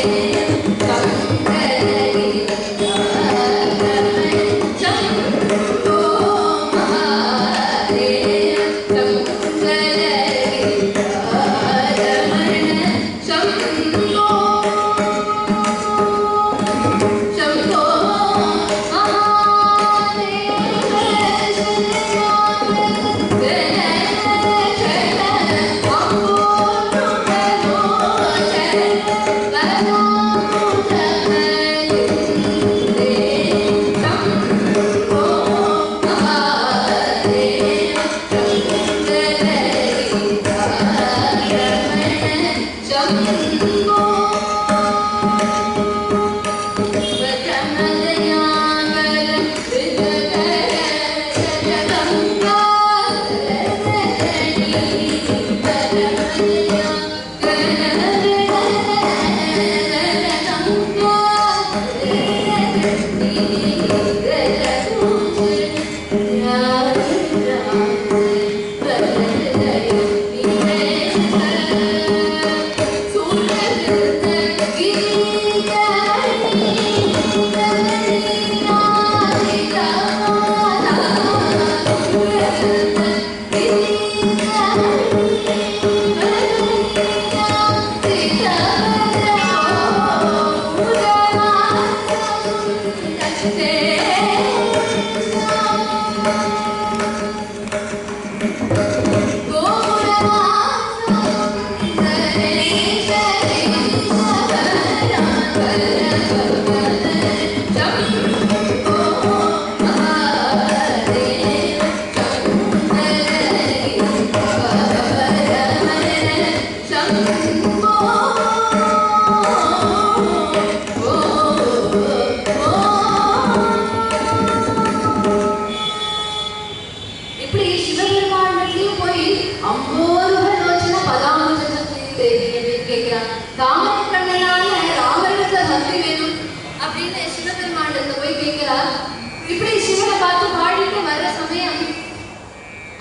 இப்படி சிவனை பார்த்து பாடிட்டு வர்ற சமயம்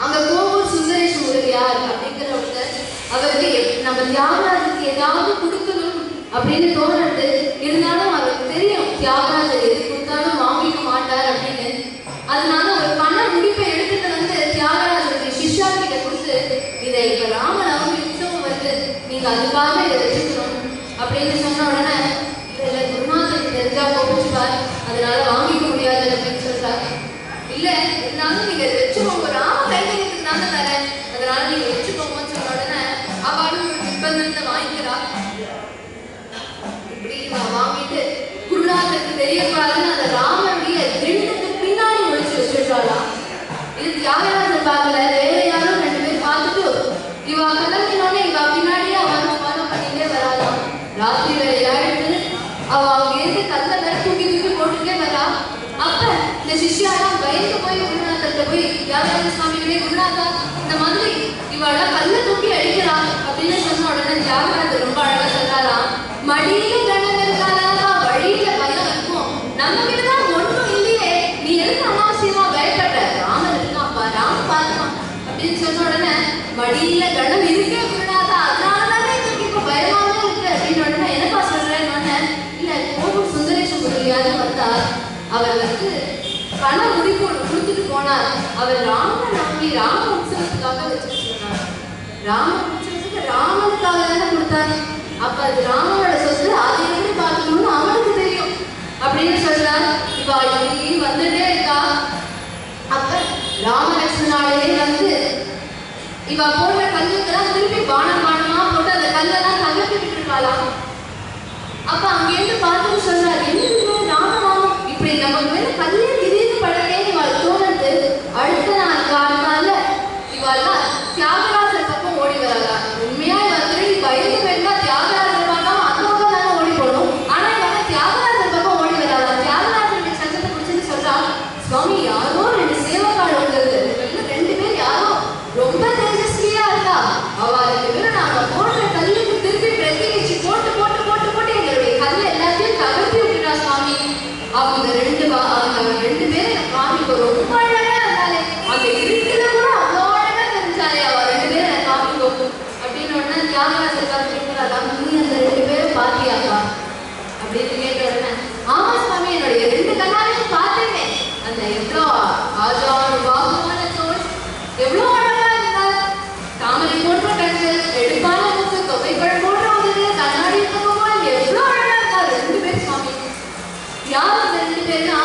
அங்க கோவூர் சுந்தரேஷ் முதலியார் அப்படிங்கிறவங்க அவருக்கு நம்ம தியாகராஜருக்கு ஏதாவது கொடுக்கணும் அப்படின்னு தோணுது. இருந்தாலும் அவருக்கு தெரியும் தியாகராஜர் எது கொடுத்தாலும் வாங்கிக்க மாட்டார் அப்படின்னு. அதனால ஒரு பண முடிப்பை எடுத்துட்டு வந்து தியாகராஜருக்கு சிஷ்யா கிட்ட கொடுத்து, இதை இப்ப ராமநவமி உற்சவம் வருது, நீங்க அதுக்காக இதை வச்சுக்கணும் அப்படின்னு சொன்ன உடனே இல்ல குருநாதருக்கு தெரிஞ்சா கோபிச்சுப்பார், அதனால வாங்கிக்க முடியாது அப்படின்னு சொல்றாரு. இல்ல இருந்தாலும் நீங்க வச்சுக்கோங்க, ராம கைங்கரியத்துக்கு தானே தரேன், அதனால நீங்க வச்சுக்கோங்கன்னு சொன்ன உடனே அவளும் ஒரு நிர்பந்தத்தை வாங்கிக்கிறா. இப்படி நான் வாங்கிட்டு குருநாதருக்கு தெரியக்கூடாதுன்னு அந்த ராமனுடைய கிரீடத்துக்கு பின்னாடி ஒழிச்சு வச்சுட்டாளாம். இது தியாகராஜர் பார்க்கல, வேற யாரும் 2 பேர் பார்த்துட்டு இவ கிளம்பினோடனே இவ பின்னாடியே அவன் ஃபாலோ பண்ணிட்டே வராளாம். ராத்திரி வேலையாயிட்டு அவ அவங்க இருந்து கல்ல வேற தூக்கி தூக்கி போட்டுட்டே வரா. அப்ப இந்த சிஷ்யாலாம் பயந்து போய் குருநாதர்கிட்ட போய், தியாகராஜ சுவாமிகளே குருநாதா, இந்த மாதிரி இவளா கல்ல தூக்கி அடிக்கிறா அப்படின்னு சொன்ன உடனே தியாகராஜர் ரொம்ப அழகா சொல்றாராம், மடியில கணம் இருக்காதா, வழியில பயம் இருக்கும், நம்ம கிட்டதான் ஒன்றும் இல்லையே, நீ எதுக்கு அனாவசியமா பயப்படுற, ராமன் இருக்காப்பா, ராம பார்க்கலாம் அப்படின்னு சொன்ன உடனே மடியில கணம் இருக்கே குருநாதா, அதனாலதானே எனக்கு இப்ப பயமாவே இருக்கு அப்படின்னு உடனே என்னப்பா சொல்றேன்னு, இல்ல கோவூர் சுந்தரேஷ் முதலியார் வந்தா, அவர் வந்து பண முடிப்பு கொடுத்துட்டு போனார். அவர் ராமநவமி ராம உற்சவத்துக்காக வச்சுட்டு சொன்னார். ராம உற்சவத்துக்கு ராமனுக்காக தானே கொடுத்தாரு. அப்ப அது ராமனோட சொத்து, அதை எப்படி பார்க்கணும்னு அவனுக்கு தெரியும் அப்படின்னு சொல்றார். இப்ப இப்படி வந்துட்டே இருக்கா. அப்ப ராமலட்சுமணாலே வந்து இவ போடுற கல்லுக்கெல்லாம் திருப்பி பானம் பானமா போட்டு அந்த கல்லெல்லாம் தகர்த்துட்டு இருக்காளாம். அப்ப அங்கேருந்து பார்த்துட்டு சொல்றாரு, என்ன ராமநாமம் இப்படி நமக்கு மேல கல்லே திடீர்னு படவே தோணுது. அடுத்த அந்த இருட்டுல கூட அவ்வளோ அழகா தெரிஞ்சாலே அவ 2 பேரும் எனக்கு காமிக்கும் அப்படின்னு உடனே தியாகராஜர் கேட்கிறாரா, நீ அந்த 2 பேரும் பாத்தியாப்பா அப்படின்னு கேட்ட உடனே, ஆமா சுவாமி என்னுடைய 2 கண்ணாலையும் பார்த்தேனே, அந்த எவ்வளோ ஆஜானு பாகுவான தோல், எவ்வளோ அழகா இருந்தார், தாமரை போன்ற கண்கள், எடுப்பான மூக்கு, தொகைகள் போன்ற உதடு, கண்ணாடி பகவான் எவ்வளோ அழகா இருந்தார் 2 பேர் சுவாமி. யார் அந்த 2 பேர்னா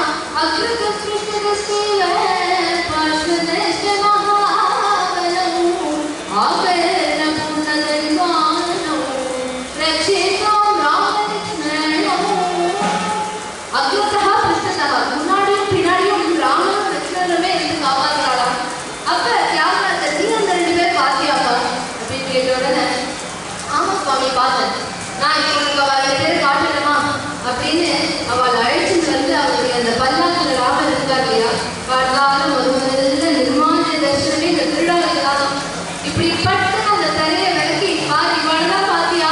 முன்னாடியும் பின்னாடியும் ராமனும் லட்சுமணனுமே இருந்து காப்பாற்றுறாளாம். அப்ப தியாகராஜர், நீ அந்த 2 பேர் பாத்தியாப்பா அப்படின்னு கேட்ட உடனே, ஆமா சுவாமி பார்த்தேன், நான் இப்போ உனக்கு அவ 2 பேர் காட்டணுமா அப்படின்னு அவள் அழைச்சிட்டு வந்து அவளுடைய அந்த பல்லாக்கில் ராமன் இருக்கார் இல்லையா, காட்டாலும் ஒரு நிர்மாண தரிசனமே இந்த திருடாளுக்கு தான். இப்படி பட்டு அந்த தரையை விளக்கி இவாள்தான் பாத்தியா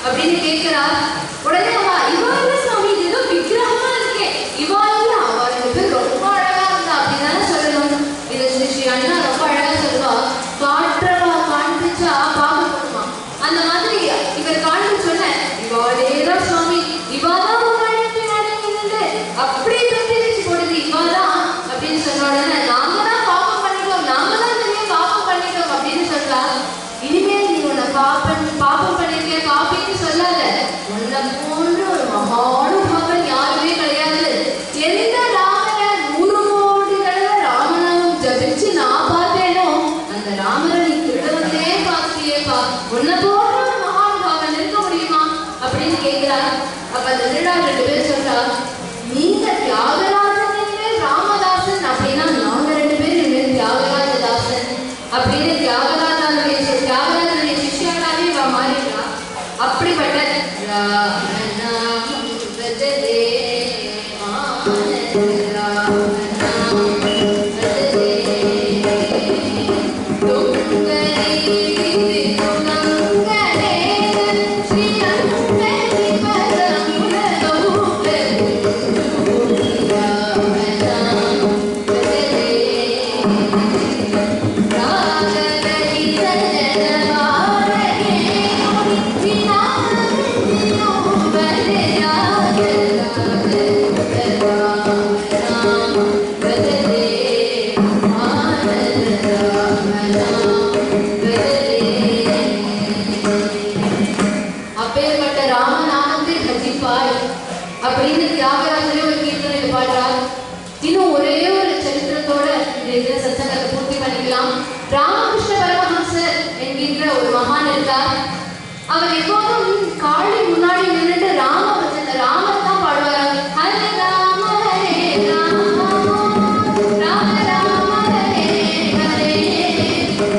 அப்படின்னு கேட்கிறார். உடனே இவாள் சுவாமி இது ஏதோ விக்கிரகமா இருக்கே, இவாள் அவ 2 பேர் ரொம்ப அழகா இருந்தா அப்படிதானே சொல்லணும். இதை ஸ்ரீ அண்ணா ரொம்ப அழகா சொல்லுவா, காற்றவா காண்பிச்சா பாகப்படுமா, அந்த மாதிரி இவர் காண்பு சொன்ன இவாளேதான் சுவாமி, இவாதான் முன்னாடி பின்னாடி இருந்து அப்படி பிரதிச்சு போடுது இவாதான் அப்படின்னு சொன்ன உடனே, நாங்க தான் பாப்பம் பண்ணிட்டோம், நாங்க தான் நிறைய பாப்பம் பண்ணிட்டோம் அப்படின்னு சொல்றா. இனிமேல் நீ உன்னை பாப்பம் பண்ணிருக்க பாப்பின்னு சொல்லாத, உன்னை போன்ற ஒரு மகானுபாவன் யாருமே கிடையாது. எந்த ராமனை 100 கோடி தடவை ராமநாமம் ஜபிச்சு நான் பார்த்தேனோ அந்த ராமனை நீ திருடவந்தே பார்த்தியேப்பா, உன்னை போன்ற ஒரு மகானுபாவன் இருக்க முடியுமா அப்படின்னு கேட்கிறார். அப்ப அந்த திருடா 2 பேர் சொல்றா, நீங்க தியாகராஜன் இனிமேல் ராமதாசன் அப்படின்னா நாங்க 2 பேர் இனிமேல் தியாகராஜதாசன் அப்படின்னு தியாகராஜனுடைய சிஷ்யாடாவே மாறிடுறா. அப்படிப்பட்ட அப்படின்னு தியாகராஜரே ஒரு கீர்த்தனை பாடுறார். இன்னும் ஒரே ஒரு சரித்திரத்தோட இந்த சத்சங்கத்தை பூர்த்தி பண்ணிக்கலாம். ராமகிருஷ்ண பரமஹம்சர் என்கின்ற ஒரு மகான் இருந்தார். அவர் எப்போதும் காளி முன்னாடி நின்றுட்டு ராமர் தான் பாடுவார். ஹரே ராம ஹரே ராம ராம ராம ஹரே ஹரே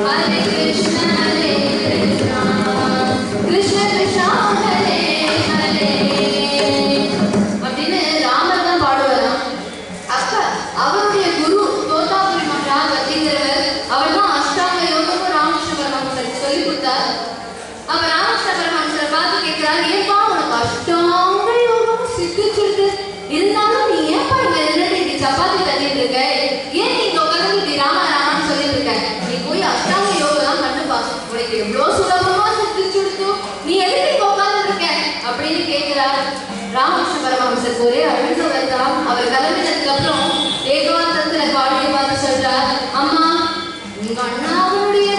ஹரே கிருஷ்ண கிருஷ்ண கிருஷ்ண ஹரே ஹரே அப்படின்னு ராமர் தான் பாடுவாராம். அப்ப அவருடைய குரு தோதாபுரி மகாராஜ் அப்படிங்கிறவர், அவர் தான் அஷ்டாங்க யோகமும் ராமகிருஷ்ண பரமஹம்சருக்கு சொல்லி கொடுத்தார். அப்ப ராமகிருஷ்ண பரமஹம்சரை பார்த்து கேட்கிறார், ஏன்பா உனக்கு அஷ்டாங்க யோகமும் சித்திச்சிருக்கு, இருந்தாலும் நீ ஏன்பா இங்க நின்றுட்டு இப்படி சப்பாத்தி தட்டிட்டு இருக்க, ஏன் நீ இங்க உட்காந்து இப்படி ராம ராமன்னு சொல்லிட்டு இருக்க, நீ போய் அஷ்டாங்க யோகம் கண்டுப்பா, உனக்கு எவ்வளவு சுலபமா சித்திச்சுடுத்து, நீ எதுக்கு இங்க உட்காந்து இருக்க அப்படின்னு கேட்கிறார். ராமகிருஷ்ண பரமஹம்சருக்கு ஒரே அழுத வருதான். அவர் கிளம்பினதுக்கு அப்புறம் ஏகாந்தத்துல காளியை பார்த்து சொல்றார், அம்மா உங்க அண்ணாவுடைய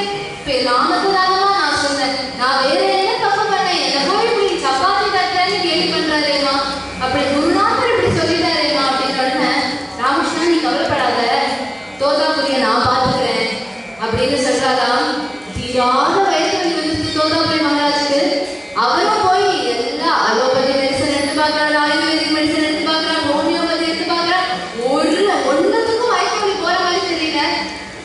நாமத்துதானமா நான் சொன்னேன், நான் வேற என்ன தப்பு பண்ணேன், என்ன போய் இப்படி சப்பாத்தி தட்டுறேன்னு கேள்வி பண்றாரேமா, அப்படி குருநாதர் இப்படி சொல்லிட்டாரேமா அப்படின்னு உடனே, ராமகிருஷ்ணன் நீ கவலைப்படாத, தோதாபுரிய நான் பாத்துக்கிறேன் அப்படின்னு சொல்றாராம். தீராத வயது வலி வந்துருக்கு தோதாபுரி மகாராஜுக்கு. அவரும் போய் எல்லா அலோபதி மெடிசன் எடுத்து பார்க்கறாரு, ஆயுர்வேதிக் மெடிசன் எடுத்து பார்க்கறாரு, ஹோமியோபதி எடுத்து பார்க்கறாரு, ஒன்றுத்துக்கும் வயிற்று வலி போற மாதிரி தெரியல.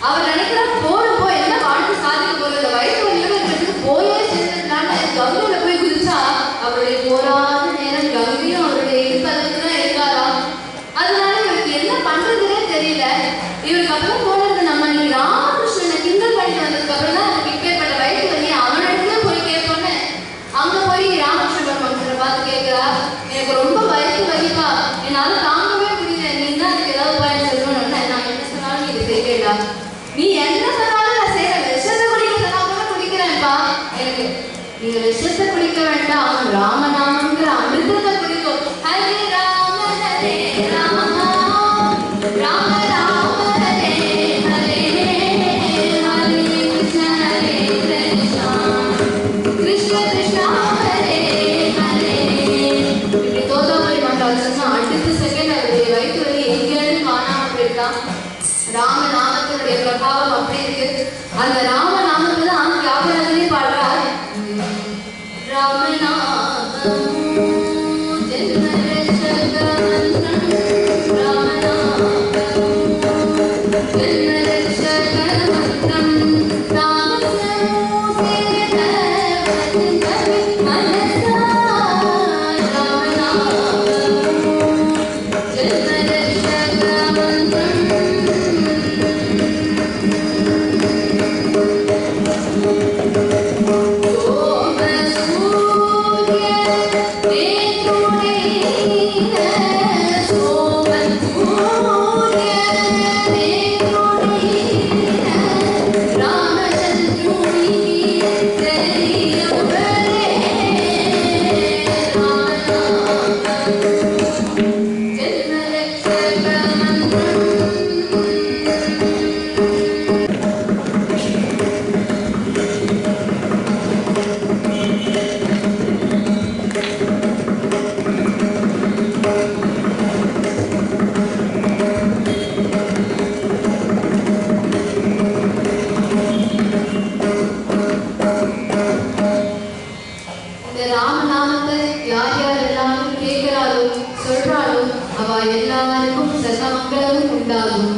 அவர் நினைக்கிறார், போறப்போ என்ன வாழ்க்கை சாதிக்க போறது, வயிற்று வலியோட இருக்கிறதுக்கு போயே சேர்ந்ததுனால கங்கையில போய் குதிச்சா அவருடைய போராத நேரம் கங்கையும் அவருடைய இருப்பதற்கு தான் இருக்காராம். அதனால இவருக்கு என்ன பண்றதுன்னே தெரியல. இவருக்கு அப்புறம் போனது, நம்ம நீ ராமகிருஷ்ணனை கிண்டல் பண்ணிட்டு வந்ததுக்கு அப்புறம் தான் எனக்கு இப்பேற்பட்ட வயிற்று வலி அவனிடத்துல போய் கேட்போன்னு அங்க போய் ராமகிருஷ்ண பரமஹம்சரை பார்த்து கேட்கிறா, எனக்கு ரொம்ப வயிற்று வலிப்பா, என்னால தாங்கவே முடியல, நீ தான் அதுக்கு ஏதாவது உபாயம் சொல்லணும்னு, நான் என்ன சொன்னாலும் நீ இதை செய்யலா நீங்க விஷத்தை குடிக்க வேண்டாம், ராமநாமங்கிற அமிர்தத்தை குடிக்கும். ஹரே ராம ஹரே ராம ராம ராம ஹரே ஹரே ஹரே கிருஷ்ண ஹரே கிருஷ்ணா கிருஷ்ண கிருஷ்ணா ஹரே ஹரே. இப்படி தோதாமலை மாட்டாள் சொன்னா அடுத்த செகண்ட் அவருடைய வயிற்று வலி எங்கேன்னு காணாம போயிருக்கான். ராமநாமத்தினுடைய பிரபாவம் அப்படி இருக்கு. அந்த ராமநாமத்தை தான் தியாகராஜனே பாடுறார். ராமநாமம் ஜென்மரட்சக மந்திரம், ராமநாமம் ஜென்மரட்சக மந்திரம், தாமசமூசேத வந்தவி மனசா, ராமநாமம் ஜென்மரட்சக மந்திரம். எல்லாருக்கும் சகமங்களும் உண்டாகும்.